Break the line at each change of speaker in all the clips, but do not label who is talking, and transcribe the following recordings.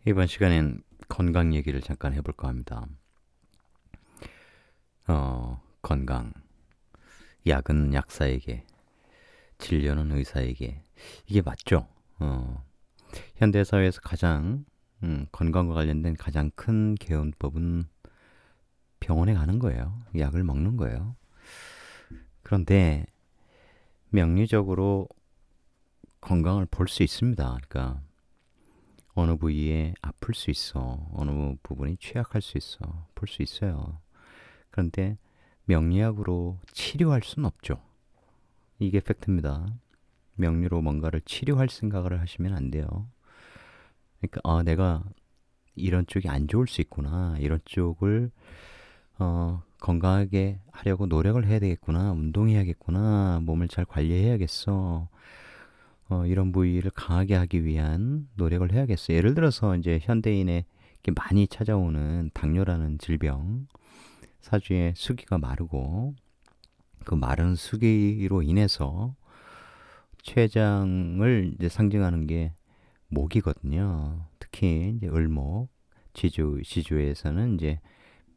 이번 시간엔 건강 얘기를 잠깐 해볼까 합니다. 건강. 약은 약사에게, 진료는 의사에게. 이게 맞죠? 현대사회에서 가장 건강과 관련된 가장 큰 개운법은 병원에 가는 거예요. 약을 먹는 거예요. 그런데 명리적으로 건강을 볼 수 있습니다. 그러니까 어느 부위에 아플 수 있어. 어느 부분이 취약할 수 있어. 볼 수 있어요. 그런데 명리학으로 치료할 수는 없죠. 이게 팩트입니다. 명리로 뭔가를 치료할 생각을 하시면 안 돼요. 그러니까 내가 이런 쪽이 안 좋을 수 있구나. 이런 쪽을 건강하게 하려고 노력을 해야 되겠구나. 운동해야겠구나. 몸을 잘 관리해야겠어. 이런 부위를 강하게 하기 위한 노력을 해야겠어. 예를 들어서 이제 현대인에 많이 찾아오는 당뇨라는 질병, 사주에 수기가 마르고 그 마른 수기로 인해서 췌장을 이제 상징하는 게 목이거든요. 특히 이제 을목, 지주에서는 이제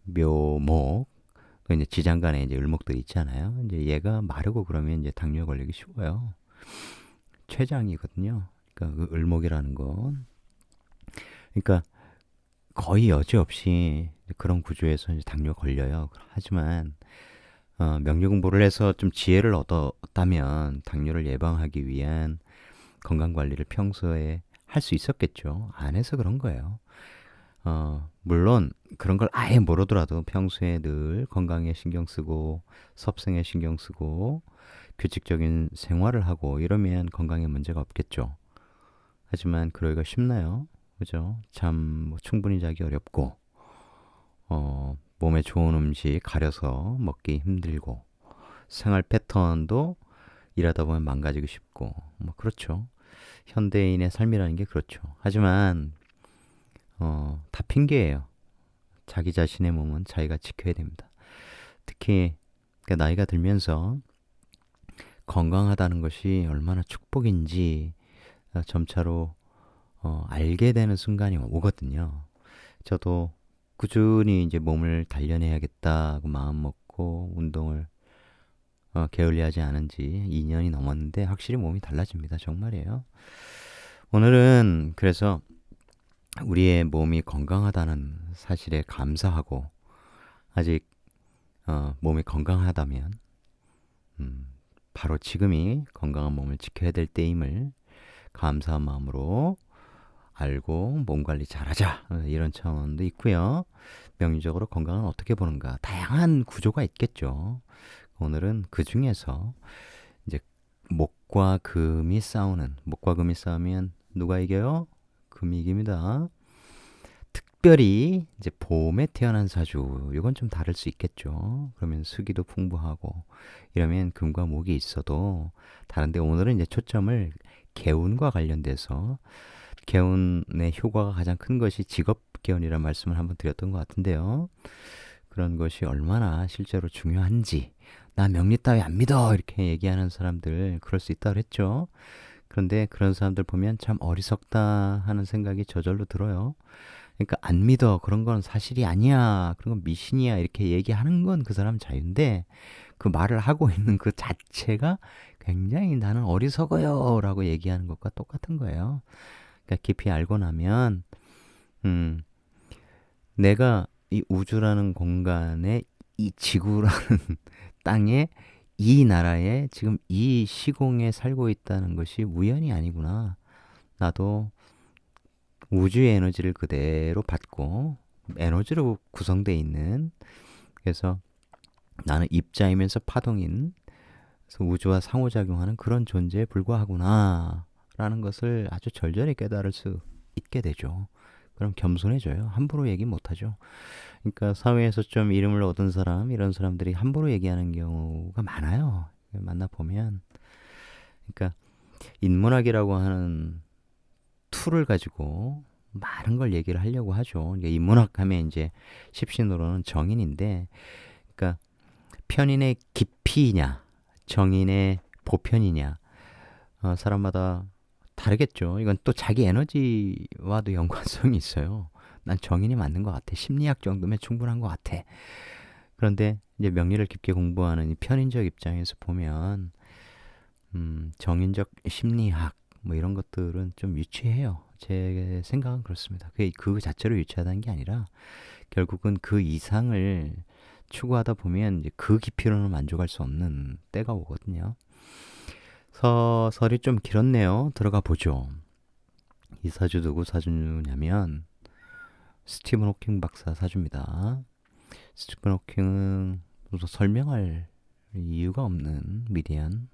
묘목, 그 이제 지장간에 이제 을목들이 있잖아요. 이제 얘가 마르고 그러면 이제 당뇨 걸리기 쉬워요. 췌장이거든요. 그러니까 그 을목이라는 건, 그러니까 거의 여지없이 그런 구조에서 이제 당뇨 걸려요. 하지만 명리 공부를 해서 좀 지혜를 얻었다면 당뇨를 예방하기 위한 건강 관리를 평소에 할 수 있었겠죠. 안 해서 그런 거예요. 물론 그런 걸 아예 모르더라도 평소에 늘 건강에 신경 쓰고 섭생에 신경 쓰고 규칙적인 생활을 하고 이러면 건강에 문제가 없겠죠. 하지만 그러기가 쉽나요? 그죠? 잠 충분히 자기 어렵고 몸에 좋은 음식 가려서 먹기 힘들고 생활 패턴도 일하다 보면 망가지고 싶고 뭐 그렇죠. 현대인의 삶이라는 게 그렇죠. 하지만 다 핑계예요. 자기 자신의 몸은 자기가 지켜야 됩니다. 특히 나이가 들면서 건강하다는 것이 얼마나 축복인지 점차로 알게 되는 순간이 오거든요. 저도 꾸준히 이제 몸을 단련해야겠다고 마음 먹고 운동을 게을리하지 않은 지 2년이 넘었는데 확실히 몸이 달라집니다. 정말이에요. 오늘은 그래서 우리의 몸이 건강하다는 사실에 감사하고 아직 몸이 건강하다면 바로 지금이 건강한 몸을 지켜야 될 때임을 감사한 마음으로 알고 몸 관리 잘하자 이런 차원도 있고요. 명리적으로 건강은 어떻게 보는가 다양한 구조가 있겠죠. 오늘은 그 중에서 이제 목과 금이 싸우면 누가 이겨요? 금이 이깁니다. 특별히 이제 봄에 태어난 사주 이건 좀 다를 수 있겠죠. 그러면 수기도 풍부하고 이러면 금과 목이 있어도 다른데 오늘은 이제 초점을 개운과 관련돼서 개운의 효과가 가장 큰 것이 직업 개운이라는 말씀을 한번 드렸던 것 같은데요. 그런 것이 얼마나 실제로 중요한지 나 명리 따위 안 믿어 이렇게 얘기하는 사람들 그럴 수 있다고 그랬죠. 그런데 그런 사람들 보면 참 어리석다 하는 생각이 저절로 들어요. 그러니까 안 믿어 그런 건 사실이 아니야 그런 건 미신이야 이렇게 얘기하는 건 그 사람 자유인데 그 말을 하고 있는 그 자체가 굉장히 나는 어리석어요 라고 얘기하는 것과 똑같은 거예요. 그러니까 깊이 알고 나면 음, 내가 이 우주라는 공간에 이 지구라는 땅에 이 나라에 지금 이 시공에 살고 있다는 것이 우연이 아니구나. 나도 우주의 에너지를 그대로 받고 에너지로 구성되어 있는 그래서 나는 입자이면서 파동인 그래서 우주와 상호작용하는 그런 존재에 불과하구나 라는 것을 아주 절절히 깨달을 수 있게 되죠. 그럼 겸손해져요. 함부로 얘기 못하죠. 그러니까 사회에서 좀 이름을 얻은 사람 이런 사람들이 함부로 얘기하는 경우가 많아요. 만나보면 그러니까 인문학이라고 하는 툴을 가지고 많은 걸 얘기를 하려고 하죠. 그러니까 인문학 하면 이제 십신으로는 정인인데 그러니까 편인의 깊이냐 정인의 보편이냐 사람마다 다르겠죠. 이건 또 자기 에너지와도 연관성이 있어요. 난 정인이 맞는 것 같아. 심리학 정도면 충분한 것 같아. 그런데 이제 명리를 깊게 공부하는 이 편인적 입장에서 보면 정인적 심리학 뭐 이런 것들은 좀 유치해요. 제 생각은 그렇습니다. 그 자체로 유치하다는 게 아니라 결국은 그 이상을 추구하다 보면 이제 그 깊이로는 만족할 수 없는 때가 오거든요. 서설이 좀 길었네요. 들어가 보죠. 이 사주 누구 사주냐면 스티븐 호킹 박사 사주입니다. 스티븐 호킹은 우선 설명할 이유가 없는 미디안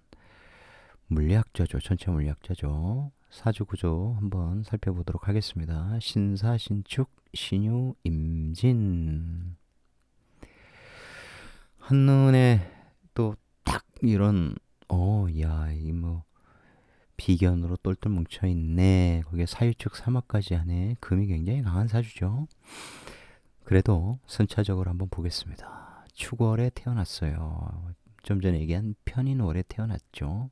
물리학자죠. 전체 물리학자죠. 사주 구조 한번 살펴보도록 하겠습니다. 신사, 신축, 신유, 임진. 한눈에 또 딱 이런 야, 이 뭐 비견으로 똘똘 뭉쳐 있네. 거기에 사유축 삼화까지 하네. 금이 굉장히 강한 사주죠. 그래도 순차적으로 한번 보겠습니다. 축월에 태어났어요. 좀 전에 얘기한 편인월에 태어났죠.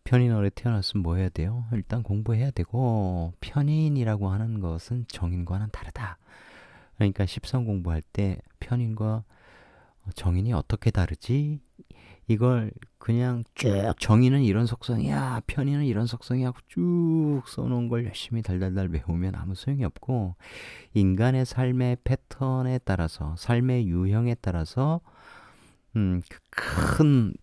편인월에 태어났으면 뭐 해야 돼요? 일단 공부해야 되고, 편인이라고 하는 것은 정인과는 다르다. 그러니까 십성 공부할 때 편인과 정인이 어떻게 다르지? 이걸 그냥 쭉 정의는 이런 속성이야, 편의는 이런 속성이야 하고 쭉 써놓은 걸 열심히 달달달 외우면 아무 소용이 없고, 인간의 삶의 패턴에 따라서, 삶의 유형에 따라서 큰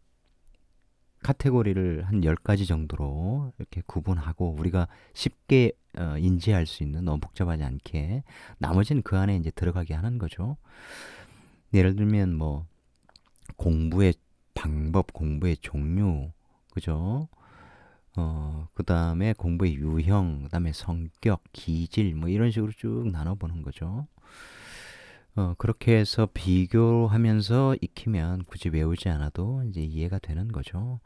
카테고리를 한 10가지 정도로 이렇게 구분하고 우리가 쉽게 인지할 수 있는, 너무 복잡하지 않게 나머지는 그 안에 이제 들어가게 하는 거죠. 예를 들면 뭐 공부의 방법, 공부의 종류, 그죠? 그 다음에 공부의 유형, 그 다음에 성격, 기질, 뭐 이런 식으로 쭉 나눠보는 거죠. 그렇게 해서 비교하면서 익히면 굳이 외우지 않아도 이제 이해가 되는 거죠.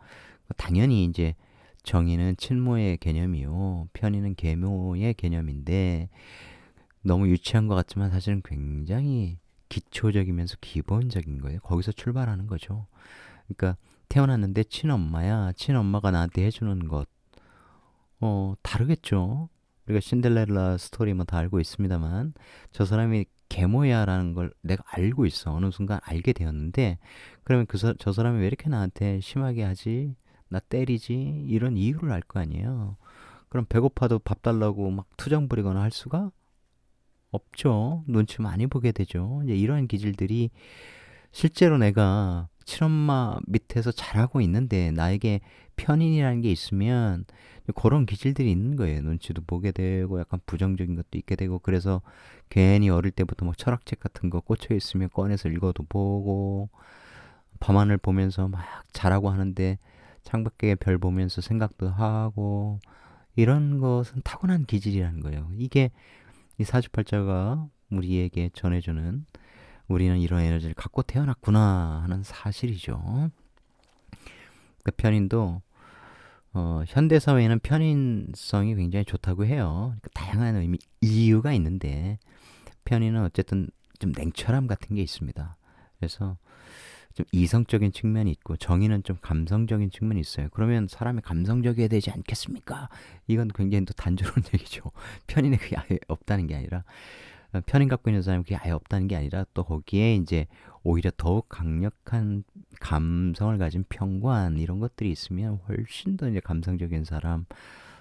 당연히 이제 정의는 친모의 개념이요. 편의는 계모의 개념인데 너무 유치한 것 같지만 사실은 굉장히 기초적이면서 기본적인 거예요. 거기서 출발하는 거죠. 그러니까 태어났는데 친엄마야. 친엄마가 나한테 해주는 것. 다르겠죠. 우리가 신데렐라 스토리 뭐 다 알고 있습니다만 저 사람이 계모야라는 걸 내가 알고 있어. 어느 순간 알게 되었는데 그러면 저 사람이 왜 이렇게 나한테 심하게 하지? 나 때리지? 이런 이유를 알 거 아니에요. 그럼 배고파도 밥 달라고 막 투정 부리거나 할 수가 없죠. 눈치 많이 보게 되죠. 이제 이런 기질들이 실제로 내가 친엄마 밑에서 자라고 있는데 나에게 편인이라는 게 있으면 그런 기질들이 있는 거예요. 눈치도 보게 되고 약간 부정적인 것도 있게 되고 그래서 괜히 어릴 때부터 뭐 철학책 같은 거 꽂혀 있으면 꺼내서 읽어도 보고 밤하늘 보면서 막 자라고 하는데 창밖에 별 보면서 생각도 하고 이런 것은 타고난 기질이라는 거예요. 이게 이 사주팔자가 우리에게 전해주는 우리는 이런 에너지를 갖고 태어났구나 하는 사실이죠. 그 편인도 현대 사회에는 편인성이 굉장히 좋다고 해요. 다양한 이유가 있는데 편인은 어쨌든 좀 냉철함 같은 게 있습니다. 그래서 좀 이성적인 측면이 있고 정의는 좀 감성적인 측면이 있어요. 그러면 사람이 감성적이어야 되지 않겠습니까? 이건 굉장히 또 단조로운 얘기죠. 편인에 그게 아예 없다는 게 아니라 편인 갖고 있는 사람이 그게 아예 없다는 게 아니라 또 거기에 이제 오히려 더욱 강력한 감성을 가진 평관 이런 것들이 있으면 훨씬 더 이제 감성적인 사람,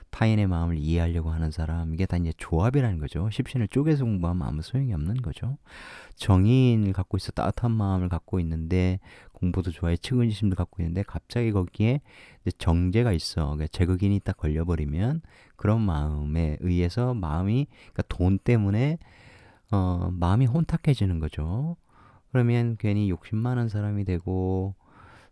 타인의 마음을 이해하려고 하는 사람, 이게 다 이제 조합이라는 거죠. 십신을 쪼개서 공부하면 아무 소용이 없는 거죠. 정의인을 갖고 있어 따뜻한 마음을 갖고 있는데 공부도 좋아해 측은지심도 갖고 있는데 갑자기 거기에 이제 정제가 있어. 그러니까 제극인이 딱 걸려버리면 그런 마음에 의해서 마음이 그러니까 돈 때문에 마음이 혼탁해지는 거죠. 그러면 괜히 욕심 많은 사람이 되고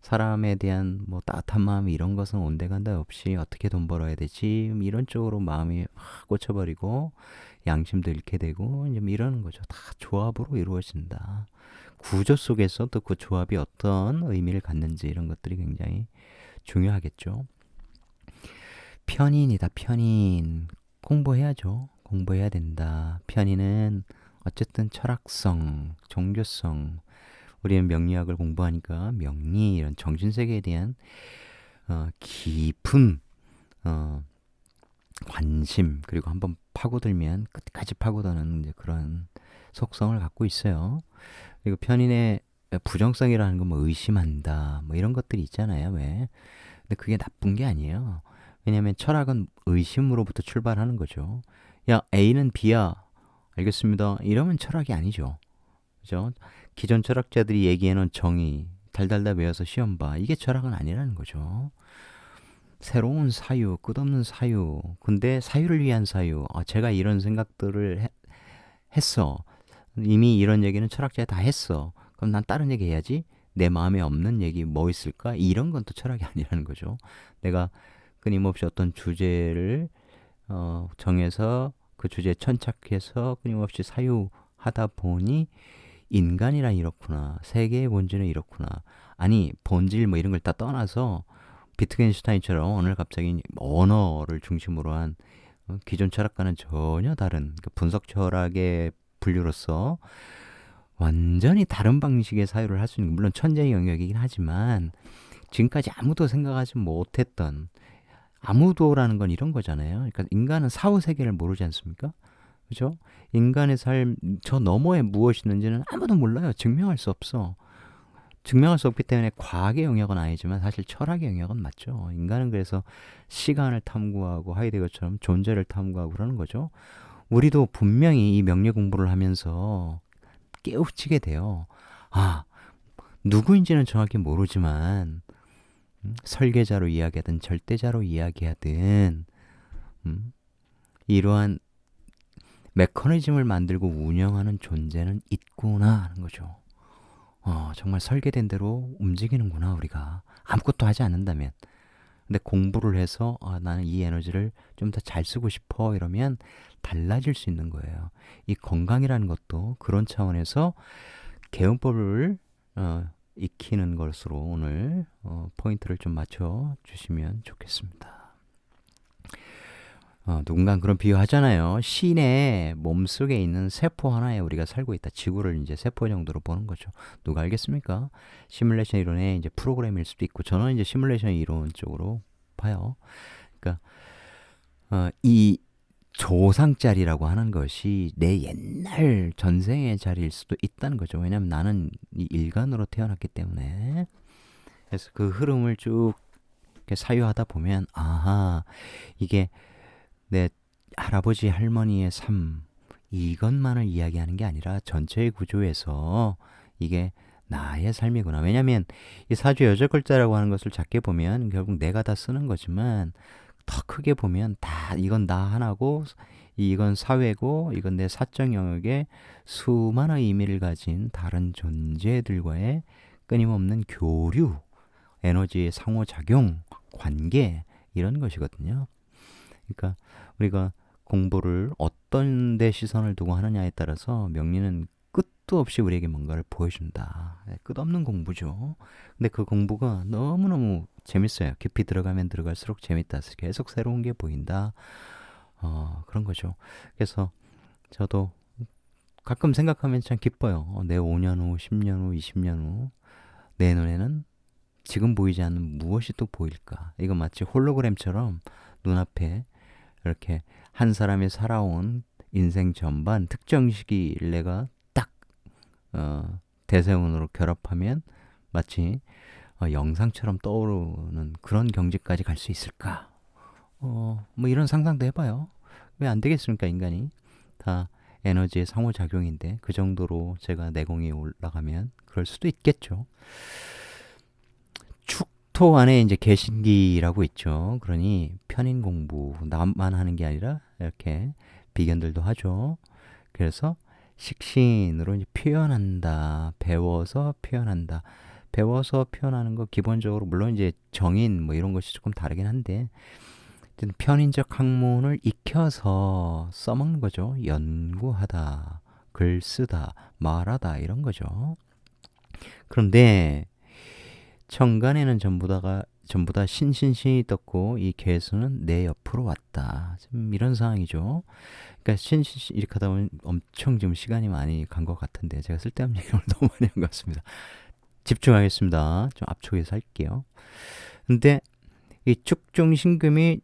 사람에 대한 뭐 따뜻한 마음 이런 것은 온데간데 없이 어떻게 돈 벌어야 되지 이런 쪽으로 마음이 확 꽂혀버리고 양심도 잃게 되고 이제 이러는 거죠. 다 조합으로 이루어진다. 구조 속에서 또 그 조합이 어떤 의미를 갖는지 이런 것들이 굉장히 중요하겠죠. 편인이다. 편인. 공부해야죠. 공부해야 된다. 편인은 어쨌든 철학성, 종교성, 우리는 명리학을 공부하니까 명리 이런 정신세계에 대한 깊은 관심, 그리고 한번 파고들면 끝까지 파고드는 이제 그런 속성을 갖고 있어요. 그리고 편인의 부정성이라는 건 뭐 의심한다, 뭐 이런 것들이 있잖아요. 왜? 근데 그게 나쁜 게 아니에요. 왜냐하면 철학은 의심으로부터 출발하는 거죠. 야, A는 B야. 알겠습니다. 이러면 철학이 아니죠. 그죠? 기존 철학자들이 얘기해놓은 정의, 달달달 외워서 시험 봐. 이게 철학은 아니라는 거죠. 새로운 사유, 끝없는 사유. 근데 사유를 위한 사유. 제가 이런 생각들을 했어. 이미 이런 얘기는 철학자에 다 했어. 그럼 난 다른 얘기 해야지. 내 마음에 없는 얘기 뭐 있을까? 이런 건 또 철학이 아니라는 거죠. 내가 끊임없이 어떤 주제를 정해서 그 주제에 천착해서 끊임없이 사유하다 보니 인간이란 이렇구나. 세계의 본질은 이렇구나. 아니, 본질 뭐 이런 걸 다 떠나서 비트겐슈타인처럼 오늘 갑자기 언어를 중심으로 한 기존 철학과는 전혀 다른 분석 철학의 분류로서 완전히 다른 방식의 사유를 할 수 있는, 물론 천재의 영역이긴 하지만 지금까지 아무도 생각하지 못했던, 아무도라는 건 이런 거잖아요. 그러니까 인간은 사후 세계를 모르지 않습니까? 그죠? 인간의 삶 저 너머에 무엇이 있는지는 아무도 몰라요. 증명할 수 없어. 증명할 수 없기 때문에 과학의 영역은 아니지만 사실 철학의 영역은 맞죠. 인간은 그래서 시간을 탐구하고 하이데거처럼 존재를 탐구하고 그러는 거죠. 우리도 분명히 이 명리 공부를 하면서 깨우치게 돼요. 아, 누구인지는 정확히 모르지만 설계자로 이야기하든 절대자로 이야기하든 이러한 메커니즘을 만들고 운영하는 존재는 있구나 하는 거죠. 정말 설계된 대로 움직이는구나 우리가. 아무것도 하지 않는다면. 근데 공부를 해서 나는 이 에너지를 좀 더 잘 쓰고 싶어 이러면 달라질 수 있는 거예요. 이 건강이라는 것도 그런 차원에서 개운법을 익히는 것으로 오늘 포인트를 좀 맞춰 주시면 좋겠습니다. 누군가 그런 비유 하잖아요. 신의 몸속에 있는 세포 하나에 우리가 살고 있다. 지구를 이제 세포 정도로 보는 거죠. 누가 알겠습니까? 시뮬레이션 이론의 이제 프로그램일 수도 있고, 저는 이제 시뮬레이션 이론 쪽으로 봐요. 그러니까 이 조상자리라고 하는 것이 내 옛날 전생의 자리일 수도 있다는 거죠. 왜냐하면 나는 이 일간으로 태어났기 때문에. 그래서 그 흐름을 쭉 이렇게 사유하다 보면 아하, 이게 내 할아버지 할머니의 삶, 이것만을 이야기하는 게 아니라 전체의 구조에서 이게 나의 삶이구나. 왜냐하면 이 사주 여덟 글자라고 하는 것을 작게 보면 결국 내가 다 쓰는 거지만 더 크게 보면 다 이건 나 하나고, 이건 사회고, 이건 내 사적 영역에 수많은 의미를 가진 다른 존재들과의 끊임없는 교류, 에너지의 상호작용, 관계, 이런 것이거든요. 그러니까 우리가 공부를 어떤 데 시선을 두고 하느냐에 따라서 명리는 끝도 없이 우리에게 뭔가를 보여준다. 끝없는 공부죠. 근데 그 공부가 너무너무 재밌어요. 깊이 들어가면 들어갈수록 재밌다. 계속 새로운 게 보인다. 그런 거죠. 그래서 저도 가끔 생각하면 참 기뻐요. 내 5년 후, 10년 후, 20년 후 내 눈에는 지금 보이지 않는 무엇이 또 보일까. 이거 마치 홀로그램처럼 눈앞에 이렇게 한 사람이 살아온 인생 전반 특정 시기를 내가 딱 대세운으로 결합하면 마치 영상처럼 떠오르는 그런 경지까지 갈 수 있을까? 뭐 이런 상상도 해봐요. 왜 안 되겠습니까? 인간이 다 에너지의 상호작용인데 그 정도로 제가 내공이 올라가면 그럴 수도 있겠죠. 축토 안에 이제 개신기라고 있죠. 그러니 편인 공부 나만 하는 게 아니라 이렇게 비견들도 하죠. 그래서 식신으로 이제 표현한다, 배워서 표현한다. 배워서 표현하는 거 기본적으로 물론 이제 정인 뭐 이런 것이 조금 다르긴 한데 편인적 학문을 익혀서 써먹는 거죠. 연구하다, 글 쓰다, 말하다 이런 거죠. 그런데 천간에는 전부 다 신신신이 떴고 이 개수는 내 옆으로 왔다. 지금 이런 상황이죠. 그러니까 신신신 이렇게 하다 보면 엄청 지금 시간이 많이 간 것 같은데 제가 쓸데없는 얘기를 너무 많이 한 것 같습니다. 집중하겠습니다. 좀 압축해서 할게요. 근데 이 축중신금이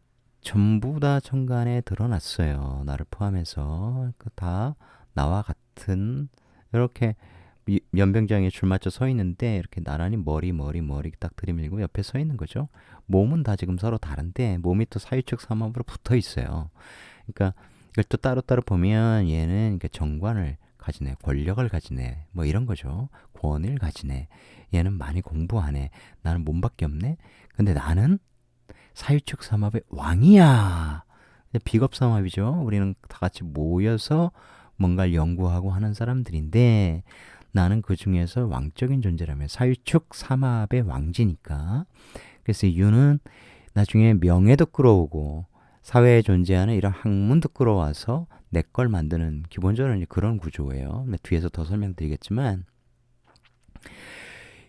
전부 다 천간에 드러났어요. 나를 포함해서 다 나와 같은 이렇게 연병장에 줄 맞춰 서 있는데 이렇게 나란히 머리 딱 들이밀고 옆에 서 있는 거죠. 몸은 다 지금 서로 다른데 몸이 또 사유축 삼합으로 붙어 있어요. 그러니까 이걸 또 따로따로 보면 얘는 그러니까 정관을 가지네, 권력을 가지네, 뭐 이런 거죠. 권위를 가지네. 얘는 많이 공부하네. 나는 몸밖에 없네. 근데 나는 사유축 삼합의 왕이야. 비겁 삼합이죠. 우리는 다 같이 모여서 뭔가를 연구하고 하는 사람들인데 나는 그 중에서 왕적인 존재라면 사유축 삼합의 왕지니까. 그래서 유는 나중에 명예도 끌어오고 사회에 존재하는 이런 학문도 끌어와서 내 걸 만드는 기본적으로 그런 구조예요. 뒤에서 더 설명드리겠지만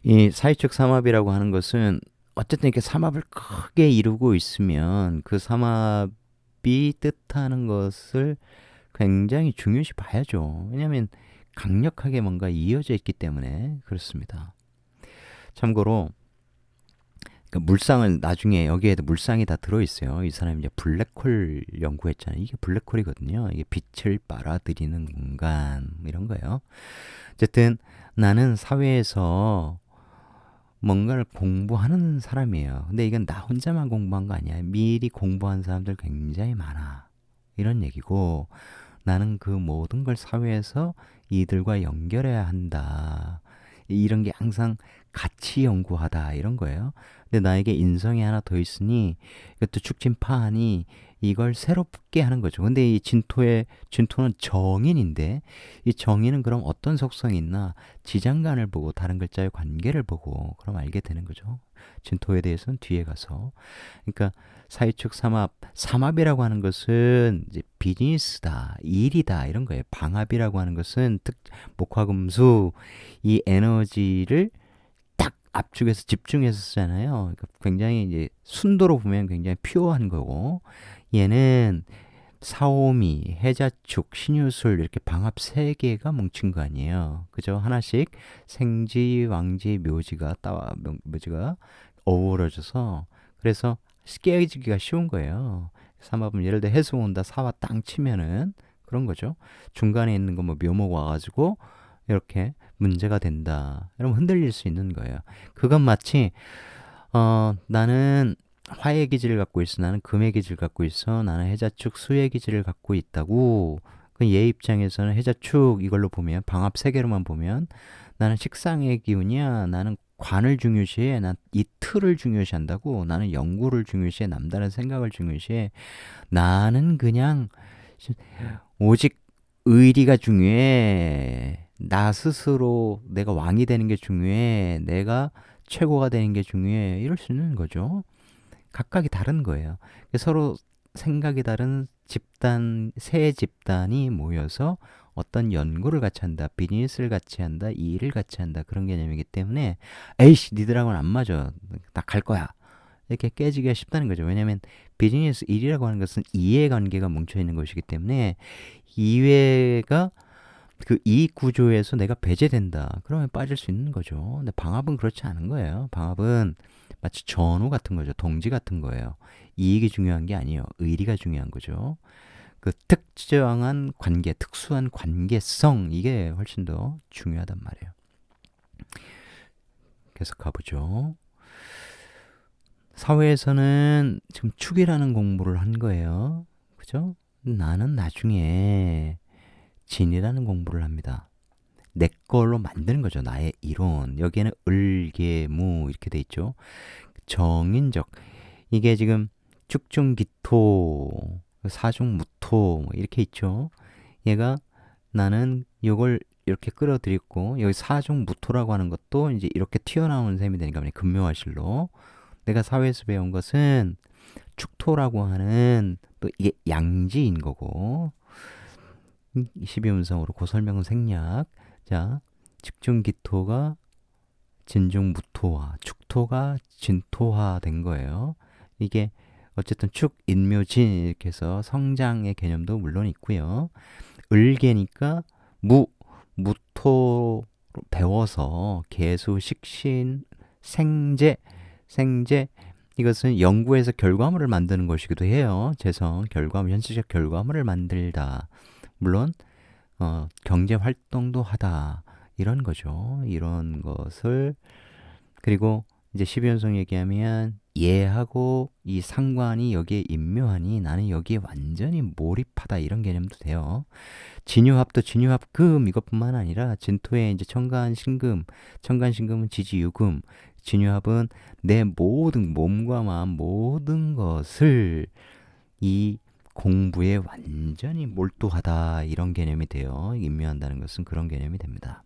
이 사유축 삼합이라고 하는 것은 어쨌든 이렇게 삼합을 크게 이루고 있으면 그 삼합이 뜻하는 것을 굉장히 중요시 봐야죠. 왜냐하면 강력하게 뭔가 이어져 있기 때문에 그렇습니다. 참고로 그 물상을 나중에 여기에도 물상이 다 들어있어요. 이 사람이 이제 블랙홀 연구했잖아요. 이게 블랙홀이거든요. 이게 빛을 빨아들이는 공간 이런 거예요. 어쨌든 나는 사회에서 뭔가를 공부하는 사람이에요. 근데 이건 나 혼자만 공부한 거 아니야. 미리 공부한 사람들 굉장히 많아. 이런 얘기고 나는 그 모든 걸 사회에서 이들과 연결해야 한다. 이런 게 항상 같이 연구하다 이런 거예요. 근데 나에게 인성이 하나 더 있으니 이것도 축진파하니 이걸 새롭게 하는 거죠. 근데 이 진토는 정인인데 이 정인은 그럼 어떤 속성이 있나 지장간을 보고 다른 글자의 관계를 보고 그럼 알게 되는 거죠. 진토에 대해서는 뒤에 가서. 그러니까 사유축 삼합이라고 하는 것은 이제 비즈니스다, 일이다 이런 거예요. 방합이라고 하는 것은 목화금수 이 에너지를 딱 압축해서 집중해서 쓰잖아요. 그러니까 굉장히 이제 순도로 보면 굉장히 퓨어한 거고 얘는 사오미, 해자축, 신유술 이렇게 방합 세 개가 뭉친 거 아니에요. 그죠? 하나씩 생지, 왕지, 묘지가 어우러져서 그래서 깨지기가 쉬운 거예요. 삼합은 예를 들어 해수 온다 사와 땅 치면은 그런 거죠. 중간에 있는 거 뭐 묘목 와가지고 이렇게 문제가 된다. 이러면 흔들릴 수 있는 거예요. 그건 마치 나는 화의 기질을 갖고 있어. 나는 금의 기질을 갖고 있어. 나는 해자축 수의 기질을 갖고 있다고. 얘 입장에서는 해자축 이걸로 보면 방합 세 개로만 보면 나는 식상의 기운이야. 나는 관을 중요시해. 난 이 틀을 중요시한다고. 나는 연구를 중요시해. 남다른 생각을 중요시해. 나는 그냥 오직 의리가 중요해. 나 스스로 내가 왕이 되는 게 중요해. 내가 최고가 되는 게 중요해. 이럴 수 있는 거죠. 각각이 다른 거예요. 서로 생각이 다른 집단, 세 집단이 모여서 어떤 연구를 같이 한다, 비즈니스를 같이 한다, 이 일을 같이 한다 그런 개념이기 때문에 에이씨 니들하고는 안 맞아. 나 갈 거야. 이렇게 깨지기가 쉽다는 거죠. 왜냐하면 비즈니스 일이라고 하는 것은 이해관계가 뭉쳐있는 것이기 때문에 이해가 그 이익 구조에서 내가 배제된다. 그러면 빠질 수 있는 거죠. 근데 방합은 그렇지 않은 거예요. 방합은 마치 전우 같은 거죠. 동지 같은 거예요. 이익이 중요한 게 아니에요. 의리가 중요한 거죠. 그 특정한 관계, 특수한 관계성 이게 훨씬 더 중요하단 말이에요. 계속 가보죠. 사회에서는 지금 축이라는 공부를 한 거예요. 그죠? 나는 나중에 진이라는 공부를 합니다. 내 걸로 만드는 거죠. 나의 이론. 여기에는 을계무 이렇게 돼 있죠. 정인적. 이게 지금 축중기토, 사중무토 뭐 이렇게 있죠. 얘가 나는 이걸 이렇게 끌어들였고 여기 사중무토라고 하는 것도 이제 이렇게 튀어나오는 셈이 되니까 금묘화실로 내가 사회에서 배운 것은 축토라고 하는 또 이게 양지인 거고 12음성으로 그 설명은 생략. 자, 직중기토가 진중무토화, 축토가 진토화 된 거예요. 이게 어쨌든 축, 인묘진 이렇게 해서 성장의 개념도 물론 있고요. 을계니까 무토로 배워서 개수, 식신, 생재 이것은 연구에서 결과물을 만드는 것이기도 해요. 재성, 결과물, 현실적 결과물을 만들다. 물론 경제 활동도 하다. 이런 거죠. 이런 것을 그리고 이제 12연속 얘기하면 얘하고 이 상관이 여기에 임묘하니 나는 여기에 완전히 몰입하다 이런 개념도 돼요. 진유합도 진유합금 이것뿐만 아니라 진토에 이제 청간신금, 청간신금은 지지유금, 진유합은 내 모든 몸과 마음 모든 것을 이 공부에 완전히 몰두하다 이런 개념이 돼요. 임묘한다는 것은 그런 개념이 됩니다.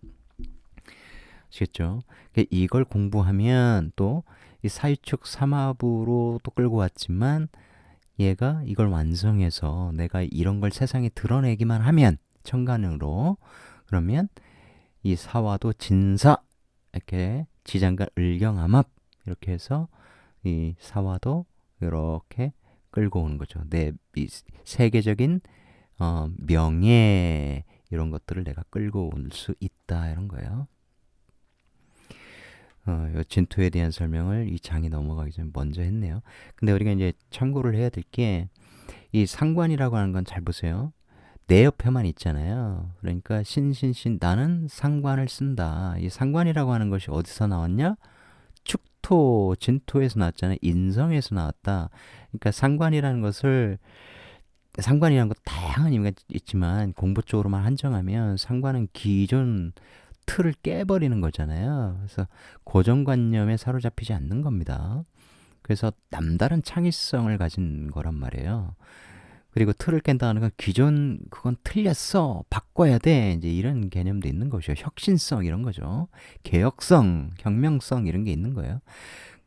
아시겠죠? 이걸 공부하면 또 이 사유축 삼합으로 또 끌고 왔지만 얘가 이걸 완성해서 내가 이런 걸 세상에 드러내기만 하면 천간으로 그러면 이 사화도 진사 이렇게 지장간 을경암합 이렇게 해서 이 사화도 이렇게 끌고 오는 거죠. 내 세계적인 명예 이런 것들을 내가 끌고 올 수 있다 이런 거예요. 요 진토에 대한 설명을 이 장이 넘어가기 전에 먼저 했네요. 근데 우리가 이제 참고를 해야 될 게 이 상관이라고 하는 건 잘 보세요. 내 옆에만 있잖아요. 그러니까 신신신 나는 상관을 쓴다. 이 상관이라고 하는 것이 어디서 나왔냐? 축토, 진토에서 나왔잖아요. 인성에서 나왔다. 그러니까 상관이라는 것을 상관이라는 것 다양한 의미가 있지만 공부 쪽으로만 한정하면 상관은 기존 틀을 깨버리는 거잖아요. 그래서 고정관념에 사로잡히지 않는 겁니다. 그래서 남다른 창의성을 가진 거란 말이에요. 그리고 틀을 깬다는 건 기존 그건 틀렸어 바꿔야 돼 이제 이런 개념도 있는 것이죠. 혁신성 이런 거죠. 개혁성, 혁명성 이런 게 있는 거예요.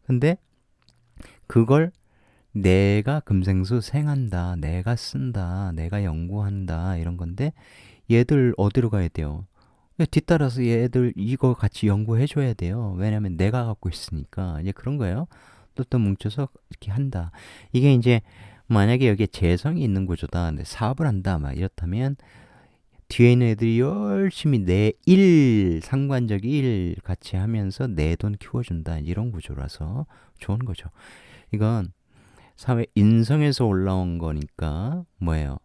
근데 그걸 내가 금생수 생한다, 내가 쓴다, 내가 연구한다 이런 건데 얘들 어디로 가야 돼요? 뒤따라서 얘들 이거 같이 연구해 줘야 돼요. 왜냐면 내가 갖고 있으니까 이제 그런 거예요. 또 뭉쳐서 이렇게 한다. 이게 이제 만약에 여기에 재성이 있는 구조다. 근데 사업을 한다. 막 이렇다면 뒤에 있는 애들이 열심히 내 일, 상관적 일 같이 하면서 내 돈 키워준다. 이런 구조라서 좋은 거죠. 이건 사회 인성에서 올라온 거니까 뭐예요?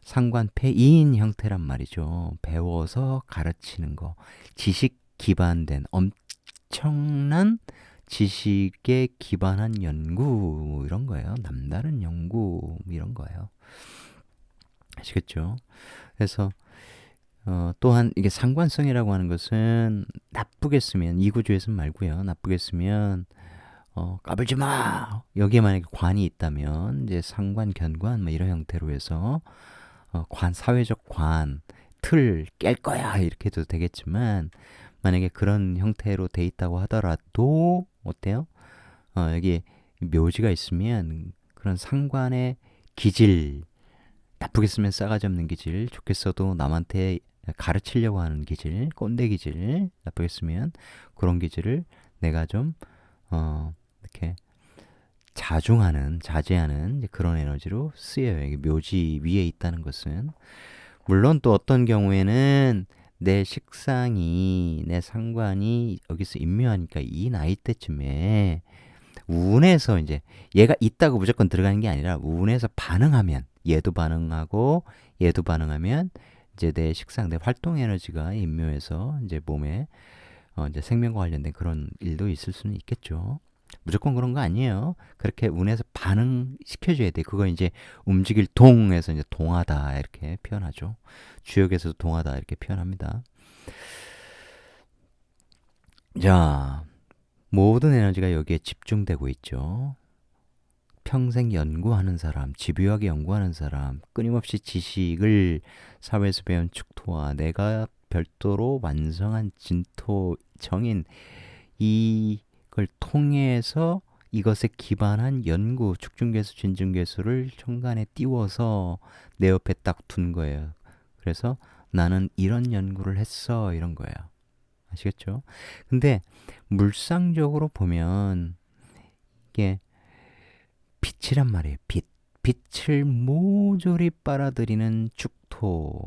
상관폐이인 형태란 말이죠. 배워서 가르치는 거. 지식 기반된 엄청난 지식에 기반한 연구 이런 거예요. 남다른 연구 이런 거예요. 아시겠죠? 그래서 또한 이게 상관성이라고 하는 것은 나쁘게 쓰면 이 구조에서는 말고요. 나쁘게 쓰면 까불지 마. 여기에 만약에 관이 있다면 이제 상관, 견관 뭐 이런 형태로 해서 사회적 관, 틀 깰 거야 이렇게 해도 되겠지만 만약에 그런 형태로 돼 있다고 하더라도 어때요? 여기 묘지가 있으면 그런 상관의 기질 나쁘게 쓰면 싸가지 없는 기질 좋게 써도 남한테 가르치려고 하는 기질 꼰대 기질 나쁘게 쓰면 그런 기질을 내가 좀 이렇게 자제하는 그런 에너지로 쓰여요. 이게 묘지 위에 있다는 것은 물론 또 어떤 경우에는 내 식상이 내 상관이 여기서 임묘하니까 이 나이 때쯤에 운에서 이제 얘가 있다고 무조건 들어가는 게 아니라 운에서 반응하면 얘도 반응하고 얘도 반응하면 이제 내 식상 내 활동 에너지가 임묘해서 이제 몸에 이제 생명과 관련된 그런 일도 있을 수는 있겠죠. 무조건 그런 거 아니에요. 그렇게 운에서 반응시켜줘야 돼. 그거 이제 움직일 동에서 이제 동하다 이렇게 표현하죠. 주역에서도 동하다 이렇게 표현합니다. 자, 모든 에너지가 여기에 집중되고 있죠. 평생 연구하는 사람, 집요하게 연구하는 사람, 끊임없이 지식을 사회에서 배운 축토와 내가 별도로 완성한 진토 정인 이걸 통해서 이것에 기반한 연구, 축중계수, 진중계수를 천간에 띄워서 내 옆에 딱 둔 거예요. 그래서 나는 이런 연구를 했어 이런 거예요. 아시겠죠? 근데 물상적으로 보면 이게 빛이란 말이에요. 빛을 모조리 빨아들이는 축토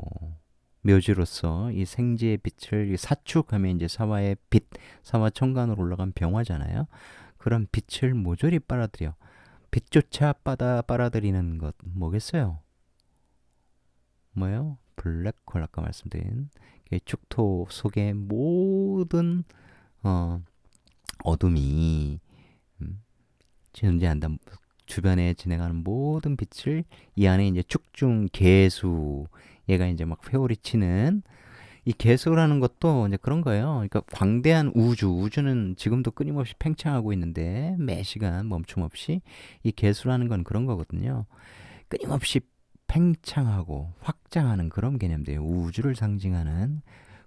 묘지로서 이 생지의 빛을 사축하면 이제 사화의 빛, 사화 천간으로 올라간 병화잖아요. 그런 빛을 모조리 빨아들여. 빛조차 빨아들이는 것 뭐겠어요? 뭐예요? 블랙홀 아까 말씀드린 축토 속의 모든 어, 어둠이 존재한다. 주변에 진행하는 모든 빛을 이 안에 이제 축중 개수 얘가 이제 막 회오리 치는 이 개수라는 것도 이제 그런 거예요. 그러니까 광대한 우주는 지금도 끊임없이 팽창하고 있는데 매 시간 멈춤 없이 이 개수라는 건 그런 거거든요. 끊임없이 팽창하고 확장하는 그런 개념들이에요. 우주를 상징하는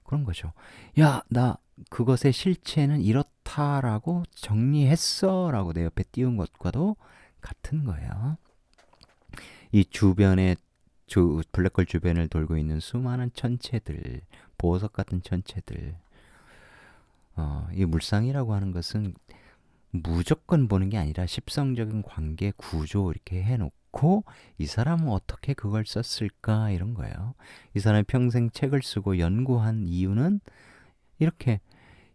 그런 거죠. 야, 나 그것의 실체는 이렇다라고 정리했어 라고 내 옆에 띄운 것과도 같은 거예요. 이 주변에 블랙홀 주변을 돌고 있는 수많은 천체들, 보석 같은 천체들, 이 물상이라고 하는 것은 무조건 보는 게 아니라 십성적인 관계 구조 이렇게 해놓고 이 사람은 어떻게 그걸 썼을까 이런 거예요. 이 사람이 평생 책을 쓰고 연구한 이유는 이렇게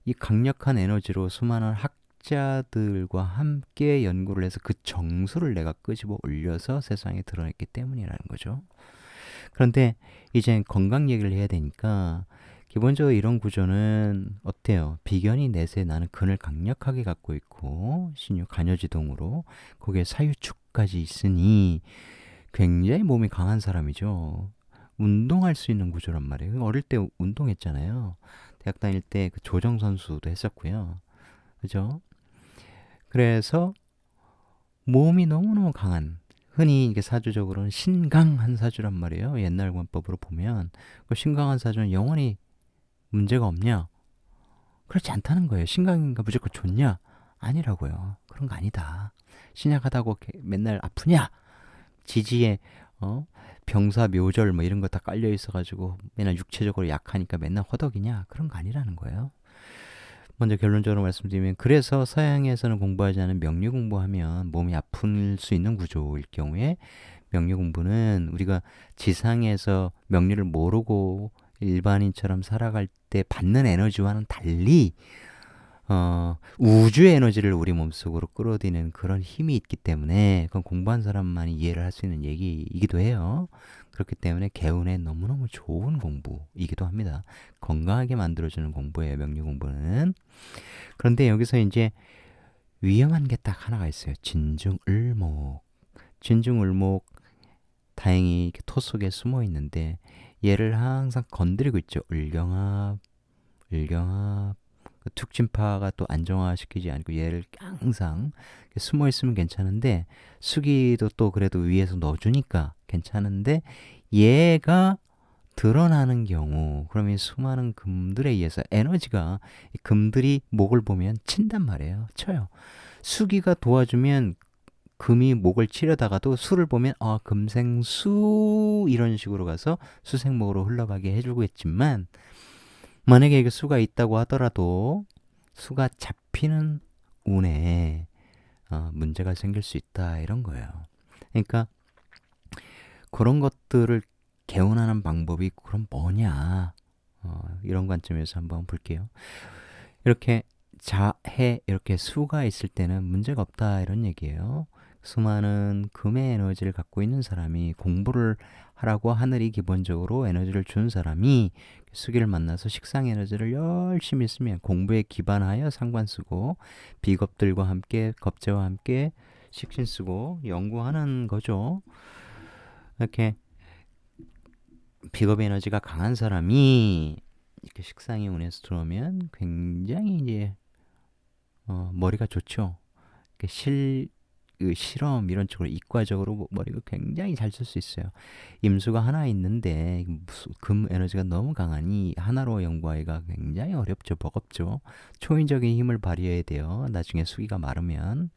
이 강력한 에너지로 수많은 학자들과 함께 연구를 해서 그 정수를 내가 끄집어 올려서 세상에 드러냈기 때문이라는 거죠. 그런데 이제 건강 얘기를 해야 되니까 기본적으로 이런 구조는 어때요? 비견이 내세 나는 근을 강력하게 갖고 있고 신유 간여지동으로 거기에 사유축까지 있으니 굉장히 몸이 강한 사람이죠. 운동할 수 있는 구조란 말이에요. 어릴 때 운동했잖아요. 대학 다닐 때 그 조정 선수도 했었고요. 그죠? 그래서 몸이 너무너무 강한 흔히 이게 사주적으로는 신강한 사주란 말이에요. 옛날 권법으로 보면 그 신강한 사주는 영원히 문제가 없냐? 그렇지 않다는 거예요. 신강인가 무조건 좋냐? 아니라고요. 그런 거 아니다. 신약하다고 맨날 아프냐? 지지에 병사 묘절 뭐 이런 거 다 깔려 있어가지고 맨날 육체적으로 약하니까 맨날 허덕이냐? 그런 거 아니라는 거예요. 먼저 결론적으로 말씀드리면 그래서 서양에서는 공부하지 않은 명리 공부하면 몸이 아플 수 있는 구조일 경우에 명리 공부는 우리가 지상에서 명리를 모르고 일반인처럼 살아갈 때 받는 에너지와는 달리 우주의 에너지를 우리 몸속으로 끌어들이는 그런 힘이 있기 때문에 그건 공부한 사람만이 이해를 할 수 있는 얘기이기도 해요. 그렇기 때문에 개운에 너무너무 좋은 공부이기도 합니다. 건강하게 만들어주는 공부예요, 명리 공부는. 그런데 여기서 이제 위험한 게 딱 하나가 있어요. 진중을목. 진중을목 다행히 이렇게 토 속에 숨어 있는데 얘를 항상 건드리고 있죠. 을경합, 을경합. 툭진파가 또 안정화시키지 않고 얘를 항상 숨어 있으면 괜찮은데 수기도 또 그래도 위에서 넣어주니까 괜찮은데 얘가 드러나는 경우 그러면 수많은 금들에 의해서 에너지가 금들이 목을 보면 친단 말이에요. 쳐요. 수기가 도와주면 금이 목을 치려다가도 수를 보면 금생수 이런 식으로 가서 수생목으로 흘러가게 해주고 있지만 만약에 이게 수가 있다고 하더라도 수가 잡히는 운에 문제가 생길 수 있다 이런 거예요. 그러니까 그런 것들을 개운하는 방법이 그럼 뭐냐 이런 관점에서 한번 볼게요. 이렇게 자해 이렇게 수가 있을 때는 문제가 없다 이런 얘기예요. 수많은 금의 에너지를 갖고 있는 사람이 공부를 하라고 하늘이 기본적으로 에너지를 준 사람이 수기를 만나서 식상 에너지를 열심히 쓰면 공부에 기반하여 상관 쓰고 비겁들과 함께 겁재와 함께 식신 쓰고 연구하는 거죠. 이렇게 비겁 에너지가 강한 사람이 이렇게 식상의 운에서 들어오면 굉장히 이제 머리가 좋죠. 실험 이런 쪽으로 이과적으로 머리가 굉장히 잘 쓸 수 있어요. 임수가 하나 있는데 금 에너지가 너무 강하니 하나로 연구하기가 굉장히 어렵죠. 버겁죠. 초인적인 힘을 발휘해야 돼요. 나중에 수기가 마르면.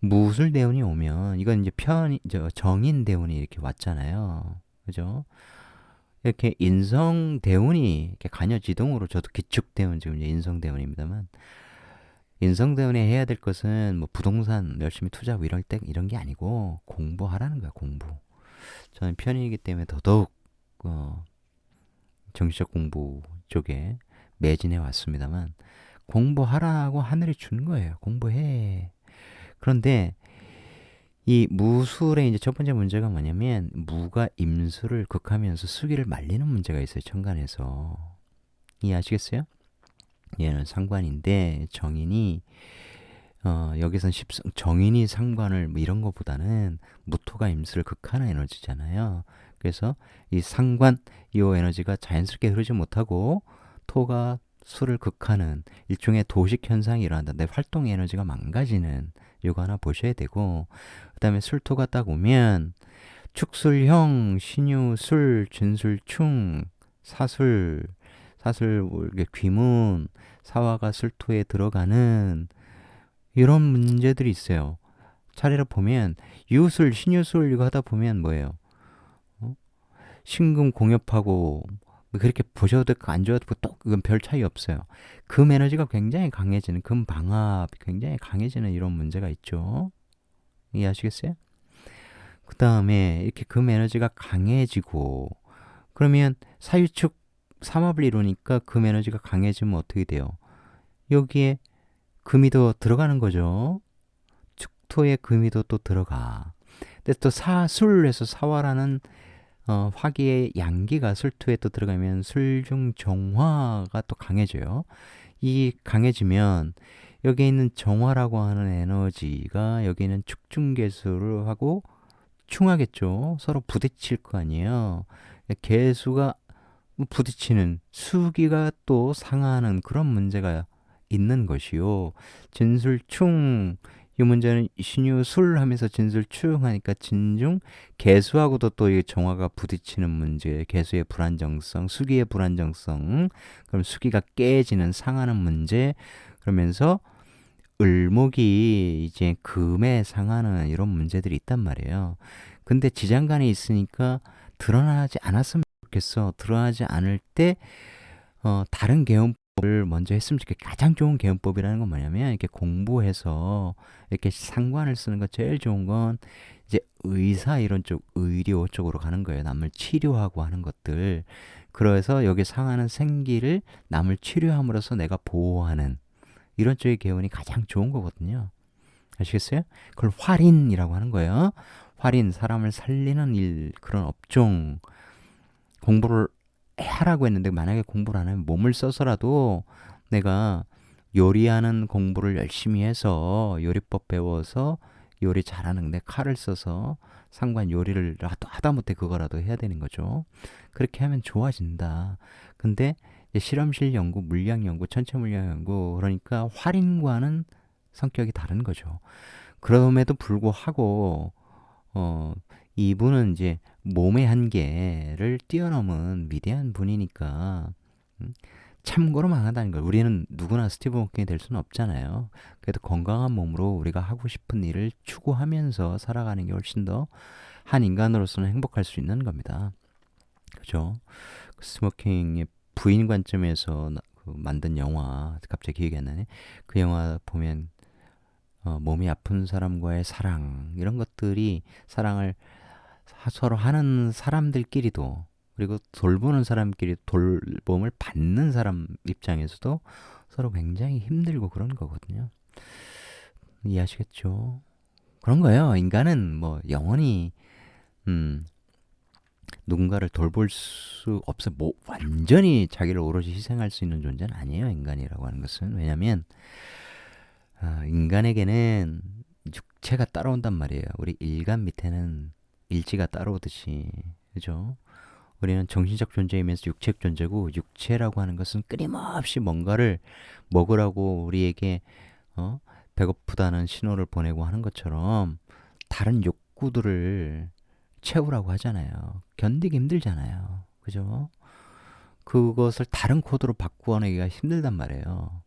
무술 대운이 오면 이건 이제 정인 대운이 이렇게 왔잖아요. 그죠? 이렇게 인성 대운이 이렇게 간여지동으로 저도 기축 대운 지금 이제 인성 대운입니다만 인성대원에 해야 될 것은 뭐 부동산 열심히 투자하고 이런 게 아니고 공부하라는 거야, 공부. 저는 편인이기 때문에 더더욱 정치적 공부 쪽에 매진해 왔습니다만 공부하라고 하늘이 준 거예요. 공부해. 그런데 이 무술의 이제 첫 번째 문제가 뭐냐면 무가 임수를 극하면서 수기를 말리는 문제가 있어요. 천간에서. 이해하시겠어요? 얘는 상관인데 정인이 여기선 정인이 상관을 뭐 이런 것보다는 무토가 임수를 극하는 에너지잖아요. 그래서 이 상관 이 에너지가 자연스럽게 흐르지 못하고 토가 수를 극하는 일종의 도식 현상이 일어난다. 내 활동 에너지가 망가지는 요거 하나 보셔야 되고, 그다음에 술토가 딱 오면 축술형, 신유술, 진술충, 사술, 이게 귀문, 사화가 술토에 들어가는 이런 문제들이 있어요. 차례로 보면 유술, 신유술 이거 하다 보면 뭐예요? 신금 공엽하고 그렇게 보셔도 되고 안 좋아도 또 그건 별 차이 없어요. 금 에너지가 굉장히 강해지는, 금 방압이 굉장히 강해지는 이런 문제가 있죠. 이해하시겠어요? 그 다음에 이렇게 금 에너지가 강해지고 그러면 사유축 삼합을 이루니까 금 에너지가 강해지면 어떻게 돼요? 여기에 금이 더 들어가는 거죠. 축토에 금이 더 또 들어가. 근데 또 사술에서 사화라는 화기의 양기가 술토에 또 들어가면 술중 정화가 또 강해져요. 이 강해지면 여기 있는 정화라고 하는 에너지가 여기 있는 축중개수를 하고 충하겠죠. 서로 부딪힐 거 아니에요. 개수가 부딪히는 수기가 또 상하는 그런 문제가 있는 것이요. 진술충 이 문제는 신유술 하면서 진술충 하니까 진중 개수하고도 또 이 정화가 부딪히는 문제, 개수의 불안정성, 수기의 불안정성, 그럼 수기가 깨지는 상하는 문제, 그러면서 을목이 이제 금에 상하는 이런 문제들이 있단 말이에요. 근데 지장간에 있으니까 드러나지 않았으면 좋겠어. 드러나지 않을 때 다른 개운법을 먼저 했으면 좋겠고, 가장 좋은 개운법이라는 건 뭐냐면 이렇게 공부해서 이렇게 상관을 쓰는 거 제일 좋은 건 이제 의사 이런 쪽, 의료 쪽으로 가는 거예요. 남을 치료하고 하는 것들. 그래서 여기 상하는 생기를 남을 치료함으로써 내가 보호하는 이런 쪽의 개운이 가장 좋은 거거든요. 아시겠어요? 그걸 활인이라고 하는 거예요. 활인, 사람을 살리는 일, 그런 업종. 공부를 하라고 했는데 만약에 공부를 안 하면 몸을 써서라도 내가 요리하는 공부를 열심히 해서 요리법 배워서 요리 잘하는 내 칼을 써서 상관 요리를 하다못해 그거라도 해야 되는 거죠. 그렇게 하면 좋아진다. 근데 실험실 연구, 물리학 연구, 천체 물리학 연구 그러니까 활인과는 성격이 다른 거죠. 그럼에도 불구하고 이분은 이제 몸의 한계를 뛰어넘은 위대한 분이니까 참고로 망하다는 걸. 우리는 누구나 스티브 호킹이 될 수는 없잖아요. 그래도 건강한 몸으로 우리가 하고 싶은 일을 추구하면서 살아가는 게 훨씬 더 한 인간으로서는 행복할 수 있는 겁니다. 그죠? 스모킹의 부인 관점에서 만든 영화, 갑자기 기억이 안 나네. 그 영화 보면 몸이 아픈 사람과의 사랑 이런 것들이 사랑을 서로 하는 사람들끼리도, 그리고 돌보는 사람끼리 돌봄을 받는 사람 입장에서도 서로 굉장히 힘들고 그런 거거든요. 이해하시겠죠? 그런 거예요. 인간은 뭐 영원히 누군가를 돌볼 수 없어. 뭐 완전히 자기를 오롯이 희생할 수 있는 존재는 아니에요. 인간이라고 하는 것은. 왜냐하면 인간에게는 육체가 따라온단 말이에요. 우리 일간 밑에는 일지가 따라오듯이. 그죠? 우리는 정신적 존재이면서 육체적 존재고, 육체라고 하는 것은 끊임없이 뭔가를 먹으라고 우리에게 배고프다는 신호를 보내고 하는 것처럼 다른 욕구들을 채우라고 하잖아요. 견디기 힘들잖아요. 그죠? 그것을 다른 코드로 바꾸어내기가 힘들단 말이에요.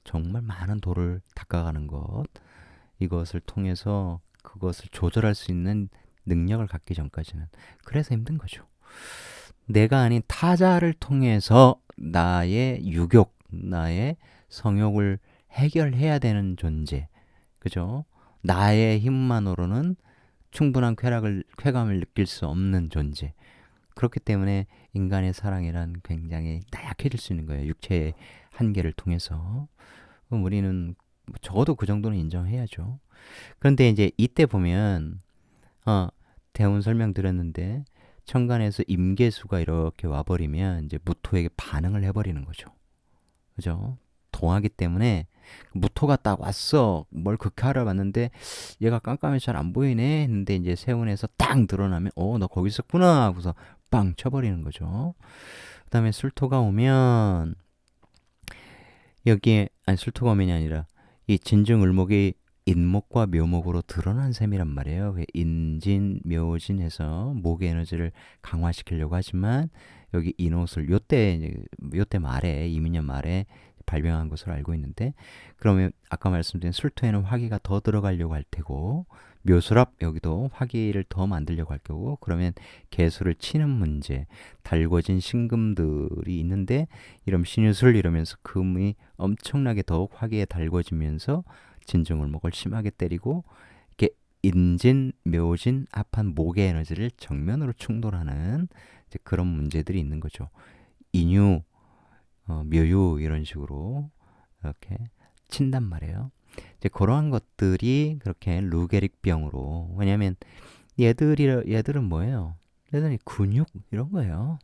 정말 많은 돌을 닦아가는 것, 이것을 통해서 그것을 조절할 수 있는 능력을 갖기 전까지는. 그래서 힘든 거죠. 내가 아닌 타자를 통해서 나의 유욕, 나의 성욕을 해결해야 되는 존재. 그죠? 나의 힘만으로는 충분한 쾌감을 느낄 수 없는 존재. 그렇기 때문에 인간의 사랑이란 굉장히 나약해질 수 있는 거예요. 육체의 한계를 통해서. 그럼 우리는 적어도 그 정도는 인정해야죠. 그런데 이제 이때 보면 대운 설명 드렸는데 천간에서 임계수가 이렇게 와버리면 이제 무토에게 반응을 해버리는 거죠. 그죠? 동하기 때문에 무토가 딱 왔어. 뭘 극하러 왔는데 얘가 깜깜해서 잘 안 보이네 했는데 이제 세운에서 딱 드러나면 너 거기 있었구나 하고서 빵 쳐버리는 거죠. 그 다음에 술토가 오면 여기에 아니 술토가 오면이 아니라 이 진중을목이 인목과 묘목으로 드러난 셈이란 말이에요. 인진, 묘진 해서 목의 에너지를 강화시키려고 하지만 여기 인옷을 요때 말에 이민년 말에 발병한 것으로 알고 있는데 그러면 아까 말씀드린 술토에는 화기가 더 들어가려고 할 테고 묘술합 여기도 화기를 더 만들려고 할 거고 그러면 개수를 치는 문제 달궈진 신금들이 있는데 이러면 신유술 이러면서 금이 엄청나게 더욱 화기에 달궈지면서 진중을목을 심하게 때리고 이렇게 인진, 묘진, 합한 목의 에너지를 정면으로 충돌하는 이제 그런 문제들이 있는 거죠. 인유, 묘유 이런 식으로 이렇게 친단 말이에요. 이제 그러한 것들이 그렇게 루게릭병으로 왜냐하면 얘들은 뭐예요? 얘들은 근육 이런 거예요.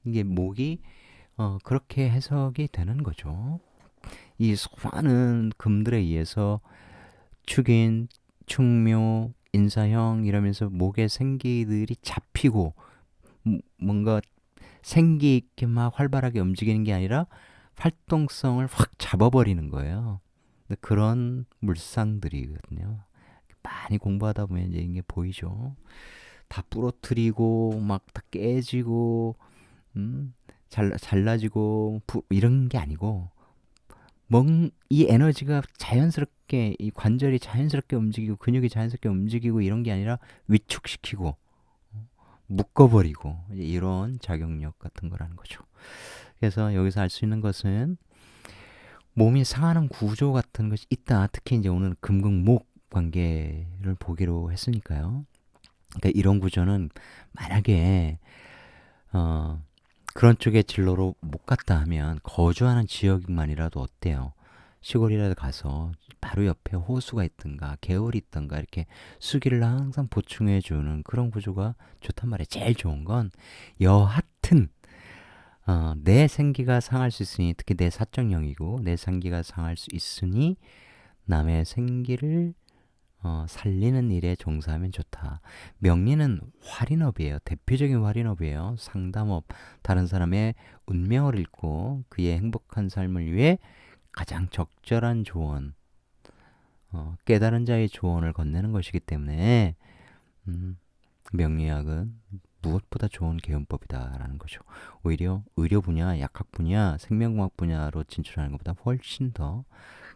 이게 목이 그렇게 해석이 되는 거죠. 이 수많은 금들에 의해서 축인, 축묘, 인사형 이러면서 목의 생기들이 잡히고 뭔가 생기 있게 막 활발하게 움직이는 게 아니라 활동성을 확 잡아버리는 거예요. 그런 물상들이거든요. 많이 공부하다 보면 이제 이게 보이죠. 다 부러뜨리고 막 다 깨지고 잘라지고 이런 게 아니고 이 에너지가 자연스럽게 이 관절이 자연스럽게 움직이고 근육이 자연스럽게 움직이고 이런 게 아니라 위축시키고 묶어버리고 이런 작용력 같은 거라는 거죠. 그래서 여기서 알 수 있는 것은 몸이 상하는 구조 같은 것이 있다. 특히 이제 오늘 금극목 관계를 보기로 했으니까요. 그러니까 이런 구조는 만약에 그런 쪽의 진로로 못 갔다 하면 거주하는 지역만이라도 어때요? 시골이라도 가서 바로 옆에 호수가 있든가 개울이 있든가 이렇게 수기를 항상 보충해주는 그런 구조가 좋단 말이에요. 제일 좋은 건 여하튼 내 생기가 상할 수 있으니 특히 내 사적령이고 내 생기가 상할 수 있으니 남의 생기를 살리는 일에 종사하면 좋다. 명리는 활인업이에요. 대표적인 활인업이에요. 상담업, 다른 사람의 운명을 읽고 그의 행복한 삶을 위해 가장 적절한 조언, 깨달은 자의 조언을 건네는 것이기 때문에 명리학은 무엇보다 좋은 개운법이다라는 거죠. 오히려 의료 분야, 약학 분야, 생명공학 분야로 진출하는 것보다 훨씬 더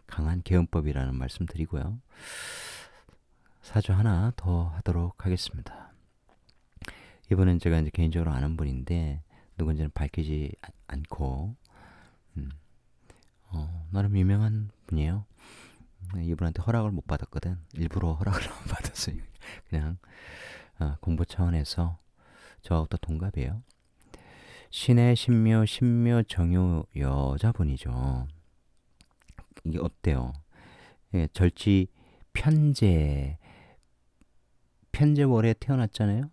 강한 개운법이라는 말씀 드리고요. 사주 하나 더 하도록 하겠습니다. 이분은 제가 이제 개인적으로 아는 분인데 누군지는 밝히지 않고 나름 유명한 분이에요. 이분한테 허락을 못 받았거든. 일부러 허락을 안 받았어요. 그냥 공부 차원에서 저하고 동갑이에요. 신의 신묘, 신묘 정유 여자분이죠. 이게 어때요? 예, 절지 편재월에 태어났잖아요.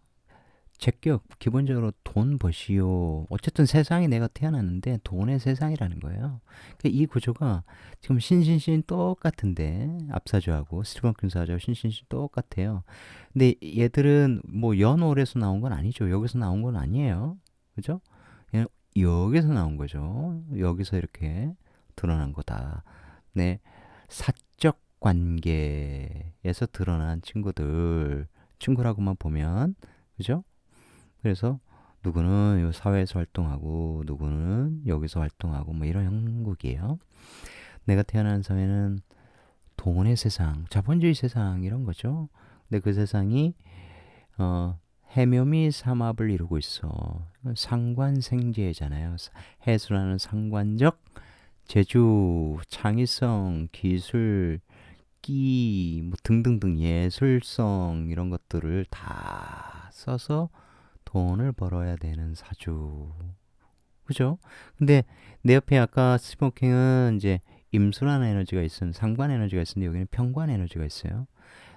제격 기본적으로 돈 버시오. 어쨌든 세상에 내가 태어났는데 돈의 세상이라는 거예요. 그러니까 이 구조가 지금 신신신 똑같은데 앞사주하고 스티븐균사주하고 신신신 똑같아요. 근데 얘들은 뭐 연월에서 나온 건 아니죠. 여기서 나온 건 아니에요. 그죠? 여기서 나온 거죠. 여기서 이렇게 드러난 거다. 네, 사적 관계에서 드러난 친구라고만 보면 그죠? 그래서 누구는 요 사회에서 활동하고 누구는 여기서 활동하고 뭐 이런 형국이에요. 내가 태어난 사회는 돈의 세상, 자본주의 세상 이런 거죠. 근데 그 세상이 해묘미 삼합을 이루고 있어. 상관생제잖아요. 해수라는 상관적 재주, 창의성, 기술, 뭐 등등등 예술성 이런 것들을 다 써서 돈을 벌어야 되는 사주. 그죠? 근데 내 옆에 아까 스모킹은 이제 임수란 에너지가 있으면 상관 에너지가 있는데 여기는 평관 에너지가 있어요.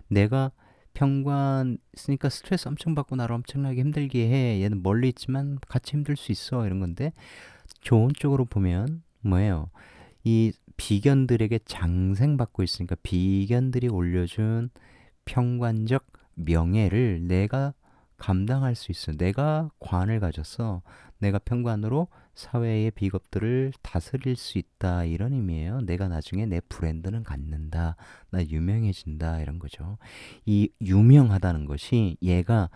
내가 평관 쓰니까 스트레스 엄청 받고 나를 엄청나게 힘들게 해. 얘는 멀리 있지만 같이 힘들 수 있어. 이런 건데 좋은 쪽으로 보면 뭐예요? 이 비견들에게 장생받고 있으니까 비견들이 올려준 평관적 명예를 내가 감당할 수 있어. 내가 관을 가졌어. 내가 평관으로 사회의 비겁들을 다스릴 수 있다. 이런 의미예요. 내가 나중에 내 브랜드는 갖는다. 나 유명해진다. 이런 거죠. 이 유명하다는 것이 얘가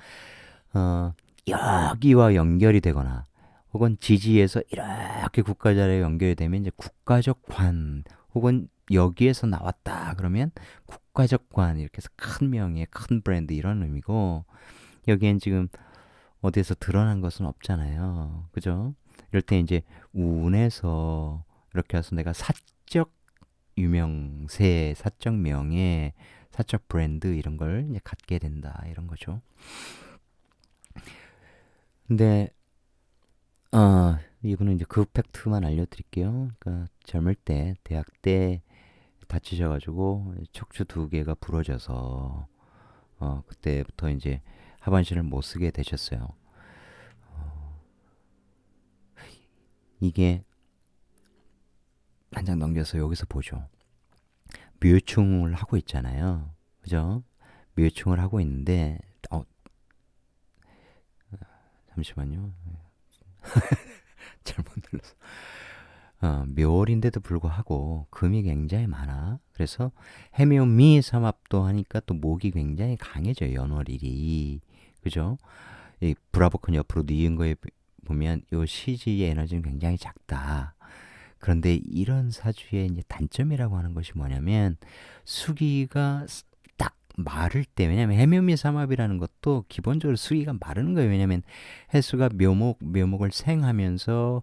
어, 여기와 연결이 되거나 혹은 지지에서 이렇게 국가 자리에 연결이 되면 이제 국가적 관 혹은 여기에서 나왔다 그러면 국가적 관 이렇게 해서 큰 명예, 큰 브랜드 이런 의미고 여기엔 지금 어디에서 드러난 것은 없잖아요. 그죠? 이럴 때 이제 운에서 이렇게 해서 내가 사적 유명세, 사적 명예, 사적 브랜드 이런 걸 이제 갖게 된다 이런 거죠. 근데 이거는 이제 그 팩트만 알려드릴게요. 그러니까 젊을 때, 대학 때 다치셔가지고 척추 두 개가 부러져서 그때부터 이제 하반신을 못 쓰게 되셨어요. 이게 한 장 넘겨서 여기서 보죠. 묘충을 하고 있잖아요. 그죠? 묘충을 하고 있는데 잠시만요. 잘못 눌렀어. 묘월인데도 불구하고 금이 굉장히 많아. 그래서 해묘미 삼합도 하니까 또 목이 굉장히 강해져요. 연월일이. 그죠? 이 브라보콘 옆으로 뉘은 거에 보면 요 시지의 에너지는 굉장히 작다. 그런데 이런 사주의 이제 단점이라고 하는 것이 뭐냐면 수기가 딱 마를 때 왜냐면 해묘미 삼합이라는 것도 기본적으로 수기가 마르는 거예요. 왜냐면 해수가 묘목을 생하면서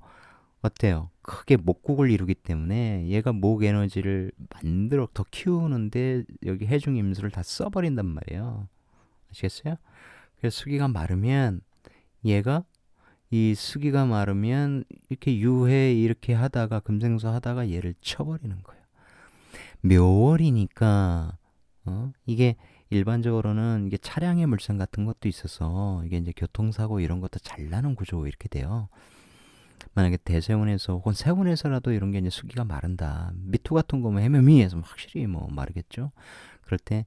어때요? 크게 목국을 이루기 때문에 얘가 목 에너지를 만들어 더 키우는데 여기 해중 임수를 다 써버린단 말이에요. 아시겠어요? 그래서 수기가 마르면 얘가 이 수기가 마르면 이렇게 유해 이렇게 하다가 금생수 하다가 얘를 쳐버리는 거예요. 묘월이니까 이게 일반적으로는 이게 차량의 물상 같은 것도 있어서 이게 이제 교통사고 이런 것도 잘 나는 구조 이렇게 돼요. 만약에 대세운에서 혹은 세운에서라도 이런 게 이제 수기가 마른다. 미투 같은 거면 해면미에서 확실히 뭐 마르겠죠. 그럴 때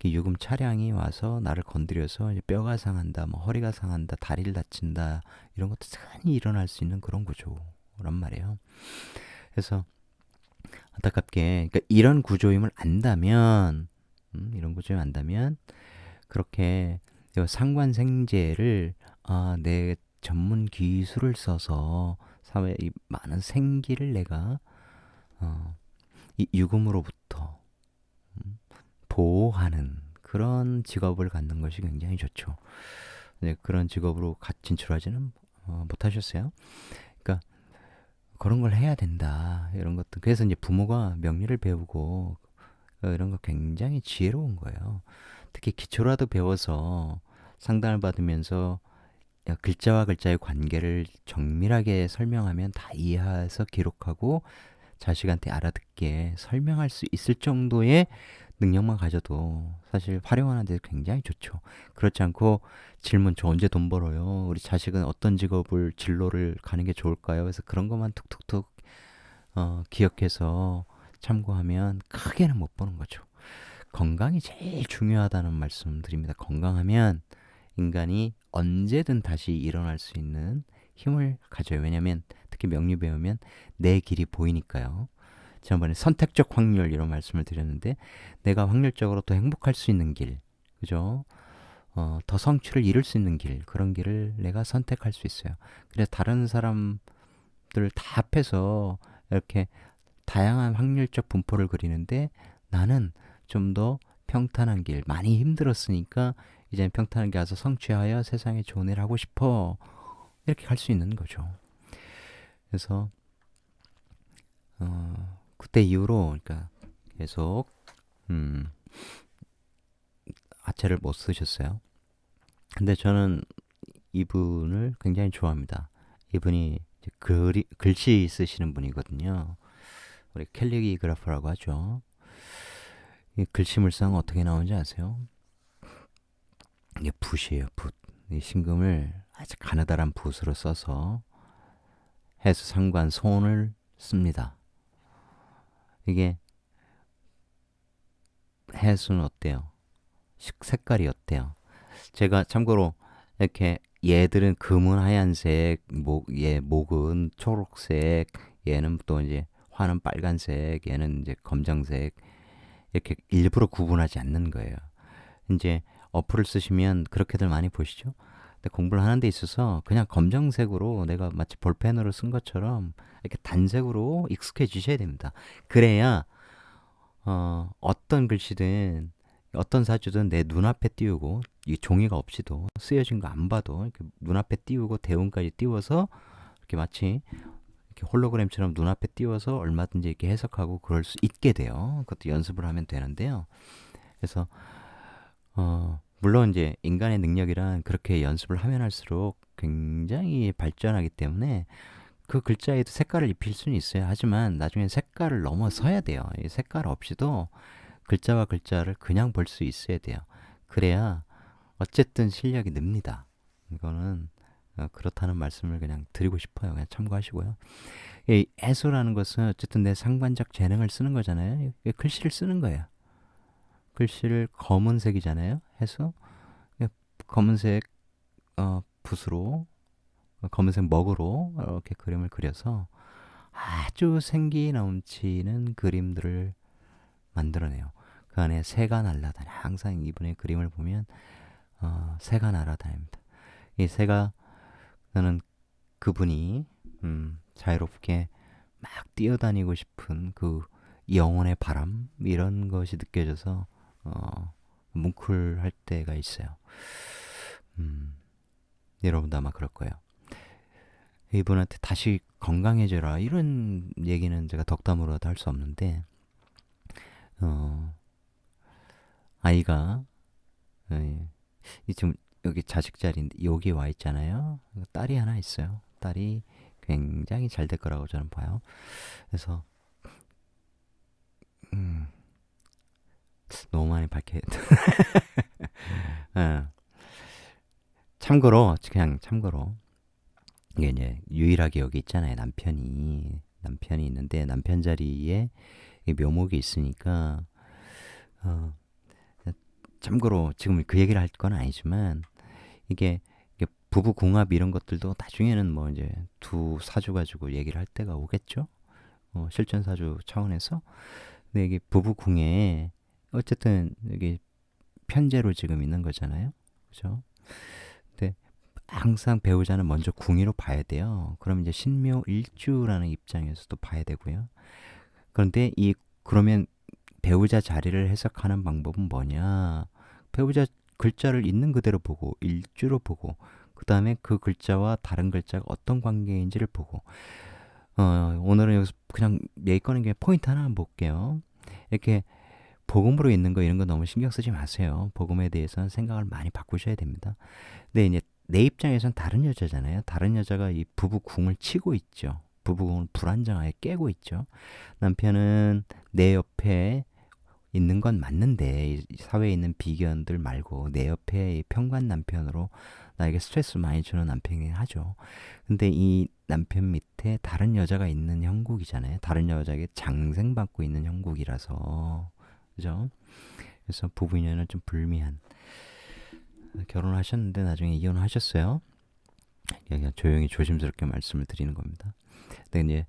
유금 차량이 와서 나를 건드려서 이제 뼈가 상한다, 뭐 허리가 상한다, 다리를 다친다 이런 것도 흔히 일어날 수 있는 그런 구조란 말이에요. 그래서 안타깝게 그러니까 이런 구조임을 안다면 이런 구조임을 안다면 그렇게 상관생제를 내 전문 기술을 써서 사회의 이 많은 생기를 내가 이 유금으로부터 보호하는 그런 직업을 갖는 것이 굉장히 좋죠. 네, 그런 직업으로 진출하지는 못하셨어요. 그러니까 그런 걸 해야 된다. 이런 것도 그래서 이제 부모가 명리를 배우고 이런 거 굉장히 지혜로운 거예요. 특히 기초라도 배워서 상담을 받으면서 글자와 글자의 관계를 정밀하게 설명하면 다 이해해서 기록하고 자식한테 알아듣게 설명할 수 있을 정도의 능력만 가져도 사실 활용하는 데 굉장히 좋죠. 그렇지 않고 질문 저 언제 돈 벌어요? 우리 자식은 어떤 직업을 진로를 가는 게 좋을까요? 그래서 그런 것만 툭툭툭 기억해서 참고하면 크게는 못 보는 거죠. 건강이 제일 중요하다는 말씀 드립니다. 건강하면 인간이 언제든 다시 일어날 수 있는 힘을 가져요. 왜냐면 특히 명리 배우면 내 길이 보이니까요. 지난번에 선택적 확률 이런 말씀을 드렸는데 내가 확률적으로 더 행복할 수 있는 길, 그죠? 더 성취를 이룰 수 있는 길, 그런 길을 내가 선택할 수 있어요. 그래서 다른 사람들 다 합해서 이렇게 다양한 확률적 분포를 그리는데 나는 좀 더 평탄한 길, 많이 힘들었으니까 이제 평탄한 길 가서 성취하여 세상에 좋은 일 하고 싶어. 이렇게 갈 수 있는 거죠. 그래서 그때 이후로 그러니까 계속 하체를 못 쓰셨어요. 근데 저는 이분을 굉장히 좋아합니다. 이분이 이제 글씨 쓰시는 분이거든요. 우리 캘리그라퍼라고 하죠. 이 글씨물상 어떻게 나오는지 아세요? 이게 붓이에요, 붓. 이 신금을 아주 가느다란 붓으로 써서 해수 상관 손을 씁니다. 이게 해수는 어때요? 색깔이 어때요? 제가 참고로 이렇게 얘들은 금은 하얀색, 목은 초록색, 얘는 또 이제 화는 빨간색, 얘는 이제 검정색 이렇게 일부러 구분하지 않는 거예요. 이제 어플을 쓰시면 그렇게들 많이 보시죠. 근데 공부를 하는 데 있어서 그냥 검정색으로 내가 마치 볼펜으로 쓴 것처럼 이렇게 단색으로 익숙해지셔야 됩니다. 그래야 어떤 글씨든 어떤 사주든 내 눈앞에 띄우고 이 종이가 없이도 쓰여진 거 안 봐도 이렇게 눈앞에 띄우고 대운까지 띄워서 이렇게 마치 이렇게 홀로그램처럼 눈앞에 띄워서 얼마든지 이렇게 해석하고 그럴 수 있게 돼요. 그것도 연습을 하면 되는데요. 그래서 물론 이제 인간의 능력이란 그렇게 연습을 하면 할수록 굉장히 발전하기 때문에 그 글자에도 색깔을 입힐 수는 있어요. 하지만 나중에 색깔을 넘어서야 돼요. 이 색깔 없이도 글자와 글자를 그냥 볼 수 있어야 돼요. 그래야 어쨌든 실력이 늡니다. 이거는 그렇다는 말씀을 그냥 드리고 싶어요. 그냥 참고하시고요. 이 해수라는 것은 어쨌든 내 상관적 재능을 쓰는 거잖아요. 글씨를 쓰는 거예요. 글씨를 검은색이잖아요. 해수. 검은색 붓으로 검은색 먹으로 이렇게 그림을 그려서 아주 생기 넘치는 그림들을 만들어내요. 그 안에 새가 날아다녀. 항상 이분의 그림을 보면 새가 날아다닙니다. 이 새가 나는 그분이 자유롭게 막 뛰어다니고 싶은 그 영혼의 바람 이런 것이 느껴져서 뭉클할 때가 있어요. 여러분도 아마 그럴 거예요. 이분한테 다시 건강해져라 이런 얘기는 제가 덕담으로도 할 수 없는데 아이가 지금 여기 자식 자리인데 여기 와 있잖아요. 딸이 하나 있어요. 딸이 굉장히 잘 될 거라고 저는 봐요. 그래서 너무 많이 밝혀. 참고로 그냥 참고로 이게 이제 유일하게 여기 있잖아요. 남편이 있는데 남편 자리에 묘목이 있으니까 참고로 지금 그 얘기를 할 건 아니지만 이게 부부 궁합 이런 것들도 나중에는 뭐 이제 두 사주 가지고 얘기를 할 때가 오겠죠. 실전 사주 차원에서. 근데 이게 부부 궁에 어쨌든 이게 편제로 지금 있는 거잖아요. 그죠? 근데 항상 배우자는 먼저 궁의로 봐야 돼요. 그럼 이제 신묘일주라는 입장에서도 봐야 되고요. 그런데 그러면 배우자 자리를 해석하는 방법은 뭐냐? 배우자 글자를 있는 그대로 보고 일주로 보고 그 다음에 그 글자와 다른 글자가 어떤 관계인지를 보고 오늘은 여기서 그냥 얘기 꺼낸 게 포인트 하나만 볼게요. 이렇게 복음으로 있는 거 이런 거 너무 신경 쓰지 마세요. 복음에 대해서는 생각을 많이 바꾸셔야 됩니다. 근데 이제 내 입장에선 다른 여자잖아요. 다른 여자가 이 부부 궁을 치고 있죠. 부부 궁을 불안정하게 깨고 있죠. 남편은 내 옆에 있는 건 맞는데 이 사회에 있는 비견들 말고 내 옆에 이 평관 남편으로 나에게 스트레스 많이 주는 남편이긴 하죠. 근데 이 남편 밑에 다른 여자가 있는 형국이잖아요. 다른 여자에게 장생받고 있는 형국이라서 그죠? 그래서 부부 인연은 좀 불미한. 결혼하셨는데 나중에 이혼하셨어요. 그냥 조용히 조심스럽게 말씀을 드리는 겁니다. 근데 이제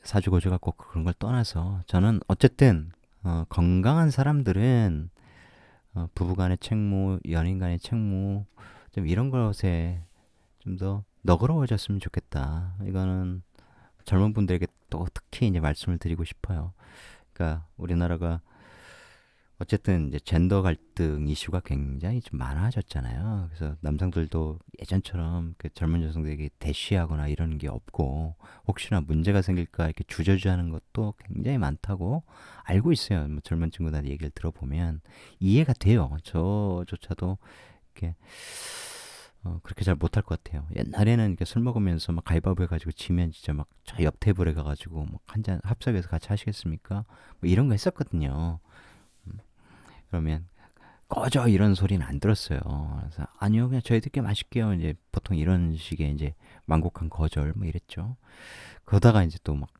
사주고조가 꼭 그런 걸 떠나서 저는 어쨌든 건강한 사람들은 부부간의 책무, 연인간의 책무 좀 이런 것에 좀 더 너그러워졌으면 좋겠다. 이거는 젊은 분들에게 또 특히 이제 말씀을 드리고 싶어요. 그러니까 우리나라가 어쨌든 이제 젠더 갈등 이슈가 굉장히 좀 많아졌잖아요. 그래서 남성들도 예전처럼 그 젊은 여성들에게 대쉬하거나 이런 게 없고 혹시나 문제가 생길까 이렇게 주저주하는 것도 굉장히 많다고 알고 있어요. 뭐 젊은 친구들 얘기를 들어보면 이해가 돼요. 저조차도 이렇게 그렇게 잘 못할 것 같아요. 옛날에는 이렇게 술 먹으면서 막 가위바위보 해가지고 지면 진짜 막 저 옆 테이블에 가가지고 막 한 잔 합석해서 같이 하시겠습니까? 뭐 이런 거 했었거든요. 음, 그러면 꺼져 이런 소리는 안 들었어요. 그래서 아니요 그냥 저희들께 마실게요. 이제 보통 이런 식의 이제 만곡한 거절 뭐 이랬죠. 그러다가 이제 또 막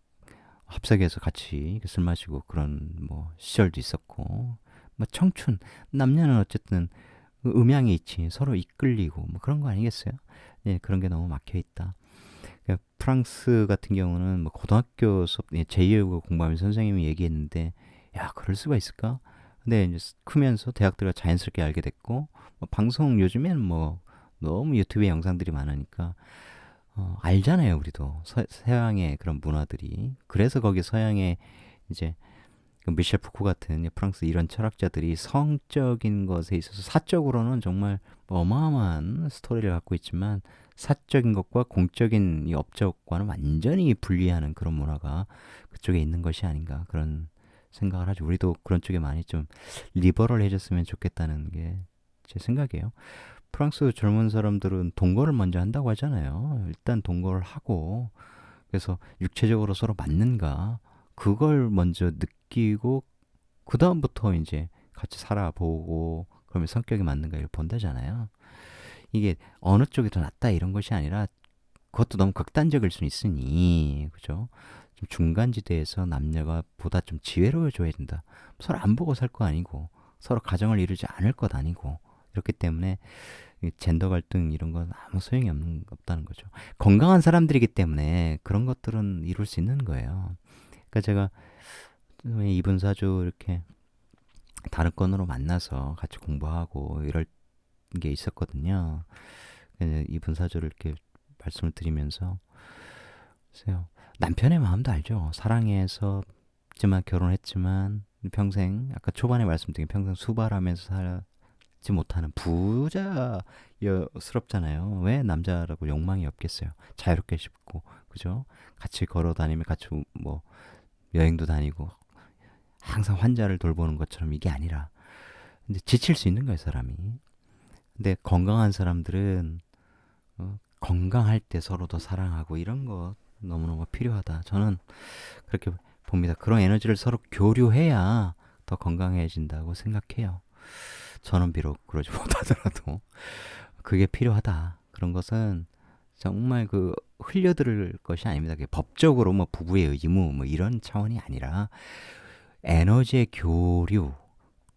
합석해서 같이 이렇게 술 마시고 그런 뭐 시절도 있었고 뭐 청춘 남녀는 어쨌든 그 음양이 있지 서로 이끌리고 뭐 그런 거 아니겠어요? 예, 그런 게 너무 막혀 있다. 그러니까 프랑스 같은 경우는 뭐 고등학교 수업 제2외국어 공부하면 선생님이 얘기했는데 야 그럴 수가 있을까? 근데 이제 크면서 대학 들어 자연스럽게 알게 됐고 뭐 방송 요즘엔 뭐 너무 유튜브에 영상들이 많으니까 알잖아요 우리도 서양의 그런 문화들이 그래서 거기 서양의 이제 그 미셸 푸코 같은 프랑스 이런 철학자들이 성적인 것에 있어서 사적으로는 정말 어마어마한 스토리를 갖고 있지만 사적인 것과 공적인 이 업적과는 완전히 분리하는 그런 문화가 그쪽에 있는 것이 아닌가 그런 생각을 하죠. 우리도 그런 쪽에 많이 좀 리버럴해졌으면 좋겠다는 게 제 생각이에요. 프랑스 젊은 사람들은 동거를 먼저 한다고 하잖아요. 일단 동거를 하고 그래서 육체적으로 서로 맞는가 그걸 먼저 느끼고 그 다음부터 이제 같이 살아보고 그러면 성격이 맞는가를 본다잖아요. 이게 어느 쪽이 더 낫다 이런 것이 아니라 그것도 너무 극단적일 수 있으니 그죠? 좀 중간지대에서 남녀가 보다 좀 지혜로워져야 된다. 서로 안 보고 살 거 아니고 서로 가정을 이루지 않을 것 아니고 이렇기 때문에 젠더 갈등 이런 건 아무 소용이 없다는 거죠. 건강한 사람들이기 때문에 그런 것들은 이룰 수 있는 거예요. 그러니까 제가 이분 사주 이렇게 다른 건으로 만나서 같이 공부하고 이럴 게 있었거든요. 이분 사주를 이렇게 말씀을 드리면서 글쎄요. 남편의 마음도 알죠. 사랑해서지만 결혼했지만 평생 아까 초반에 말씀드린 평생 수발하면서 살지 못하는 부자스럽잖아요. 왜 남자라고 욕망이 없겠어요. 자유롭게 싶고 그죠? 같이 걸어 다니면 같이 뭐 여행도 다니고 항상 환자를 돌보는 것처럼 이게 아니라 이제 지칠 수 있는 거예요, 사람이. 근데 건강한 사람들은 건강할 때 서로 더 사랑하고 이런 거 너무너무 필요하다. 저는 그렇게 봅니다. 그런 에너지를 서로 교류해야 더 건강해진다고 생각해요. 저는 비록 그러지 못하더라도 그게 필요하다. 그런 것은 정말 그 흘려들을 것이 아닙니다. 그게 법적으로 뭐 부부의 의무 뭐 이런 차원이 아니라 에너지의 교류,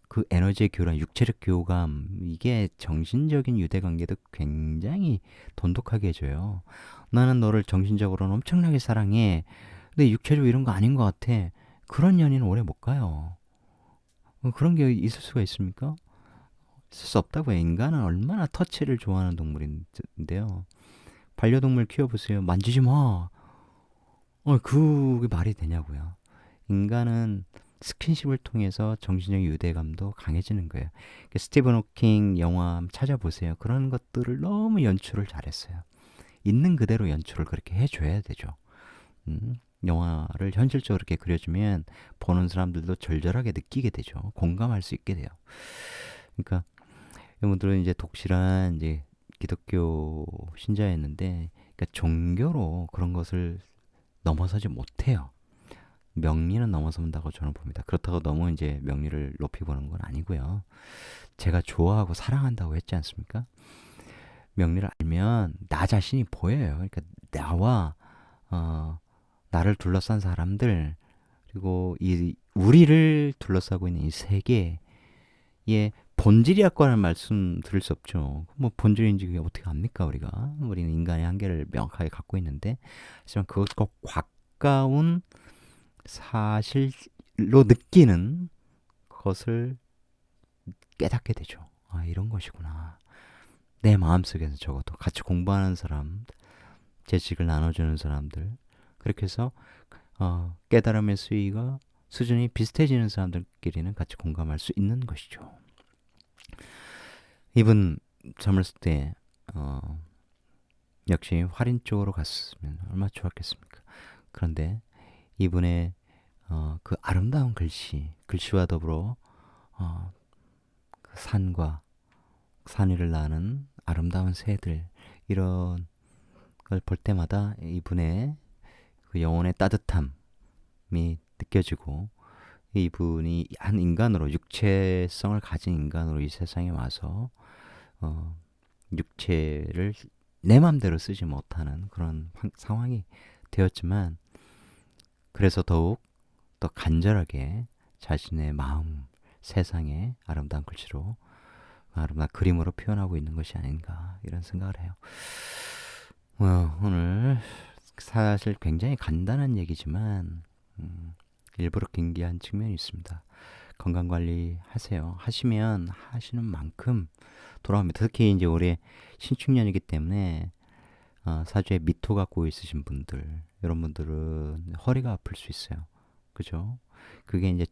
그 에너지의 교란, 육체적 교감, 이게 정신적인 유대관계도 굉장히 돈독하게 해줘요. 나는 너를 정신적으로는 엄청나게 사랑해. 근데 육체적으로 이런 거 아닌 것 같아. 그런 연인은 오래 못 가요. 그런 게 있을 수가 있습니까? 있을 수 없다고요. 인간은 얼마나 터치를 좋아하는 동물인데요. 반려동물 키워보세요. 만지지 마. 그게 말이 되냐고요. 인간은 스킨십을 통해서 정신적 유대감도 강해지는 거예요. 스티븐 호킹 영화 한번 찾아보세요. 그런 것들을 너무 연출을 잘했어요. 있는 그대로 연출을 그렇게 해줘야 되죠. 영화를 현실적으로 이렇게 그려주면 보는 사람들도 절절하게 느끼게 되죠. 공감할 수 있게 돼요. 그러니까 이분들은 이제 독실한 이제 기독교 신자였는데, 그러니까 종교로 그런 것을 넘어서지 못해요. 명리는 넘어선다고 저는 봅니다. 그렇다고 너무 이제 명리를 높이 보는 건 아니고요. 제가 좋아하고 사랑한다고 했지 않습니까? 명리를 알면 나 자신이 보여요. 그러니까 나와 나를 둘러싼 사람들 그리고 이 우리를 둘러싸고 있는 이 세계의 본질이었거라는 말씀 드릴 수 없죠. 뭐 본질인지 그게 어떻게 압니까 우리가? 우리는 인간의 한계를 명확하게 갖고 있는데 하지만 그것과 가까운 사실로 느끼는 것을 깨닫게 되죠. 아, 이런 것이구나. 내 마음속에서 적어도 같이 공부하는 사람, 재직을 나눠주는 사람들, 그렇게 해서 깨달음의 수준이 비슷해지는 사람들끼리는 같이 공감할 수 있는 것이죠. 이분 젊었을 때 역시 활인 쪽으로 갔으면 얼마나 좋았겠습니까? 그런데 이분의 그 아름다운 글씨와 더불어 그 산 위를 나는 아름다운 새들 이런 걸 볼 때마다 이분의 그 영혼의 따뜻함이 느껴지고 이분이 한 인간으로 육체성을 가진 인간으로 이 세상에 와서 육체를 내 맘대로 쓰지 못하는 그런 상황이 되었지만 그래서 더욱 더 간절하게 자신의 마음 세상에 아름다운 글씨로 아름다운 그림으로 표현하고 있는 것이 아닌가 이런 생각을 해요. 오늘 사실 굉장히 간단한 얘기지만 일부러 긴기한 측면이 있습니다. 건강관리 하세요. 하시면 하시는 만큼 돌아옵니다. 특히 이제 올해 신축년이기 때문에 사주에 미토가 꼬여 있으신 분들 이런 분들은 허리가 아플 수 있어요. 그죠? 그게 이제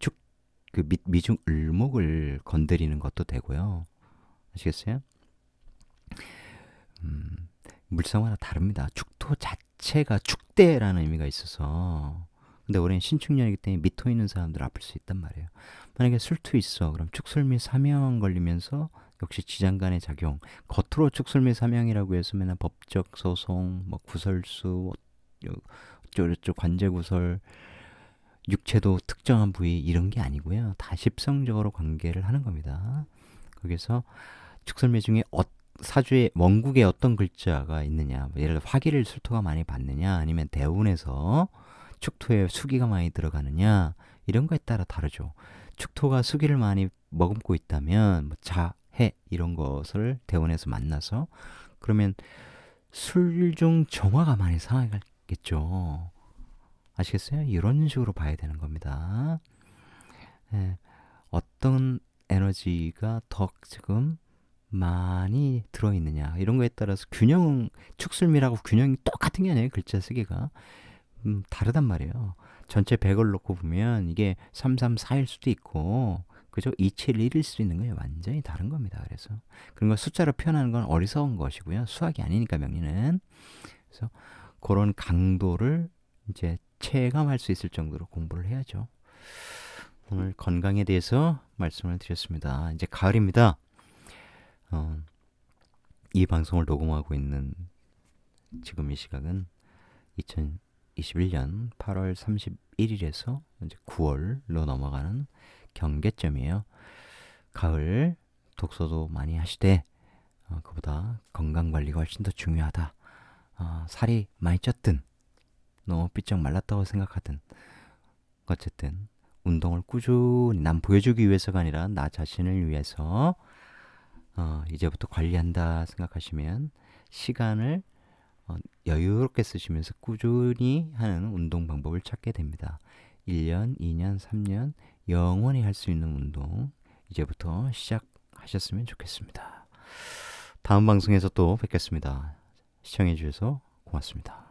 그 미중 을목을 건드리는 것도 되고요. 아시겠어요? 물상마다 다릅니다. 축토 자체가 축대라는 의미가 있어서 근데 올해는 신축년이기 때문에 미토 있는 사람들 아플 수 있단 말이에요. 만약에 술투 있어 그럼 축술미 사명 걸리면서 역시 지장간의 작용 겉으로 축술미 사명이라고 해서 맨날 법적 소송 뭐 구설수 어쩌고저쩌고 관제구설 육체도 특정한 부위 이런 게 아니고요. 다 십성적으로 관계를 하는 겁니다. 거기서 축설미 중에 사주의 원국에 어떤 글자가 있느냐 뭐 예를 들어 화기를 술토가 많이 받느냐 아니면 대운에서 축토에 수기가 많이 들어가느냐 이런 거에 따라 다르죠. 축토가 수기를 많이 머금고 있다면 뭐 자해 이런 것을 대운에서 만나서 그러면 술중 정화가 많이 상하겠죠. 아시겠어요? 이런 식으로 봐야 되는 겁니다. 어떤 에너지가 더 지금 많이 들어있느냐 이런 거에 따라서 축술미라고 균형이 똑같은 게 아니에요. 글자 쓰기가 다르단 말이에요. 전체 100을 놓고 보면 이게 3344일 수도 있고 그죠? 271일 수도 있는 거예요. 완전히 다른 겁니다. 그래서 그런 걸 숫자로 표현하는 건 어리석은 것이고요. 수학이 아니니까 명리는. 그래서 그런 강도를 이제 체감할 수 있을 정도로 공부를 해야죠. 오늘 건강에 대해서 말씀을 드렸습니다. 이제 가을입니다. 이 방송을 녹음하고 있는 지금 이 시각은 2021년 8월 31일에서 이제 9월로 넘어가는 경계점이에요. 가을 독서도 많이 하시되 그보다 건강관리가 훨씬 더 중요하다. 살이 많이 쪘든 너무 삐쩍 말랐다고 생각하든 어쨌든 운동을 꾸준히 남 보여주기 위해서가 아니라 나 자신을 위해서 이제부터 관리한다 생각하시면 시간을 여유롭게 쓰시면서 꾸준히 하는 운동 방법을 찾게 됩니다. 1년, 2년, 3년 영원히 할 수 있는 운동 이제부터 시작하셨으면 좋겠습니다. 다음 방송에서 또 뵙겠습니다. 시청해 주셔서 고맙습니다.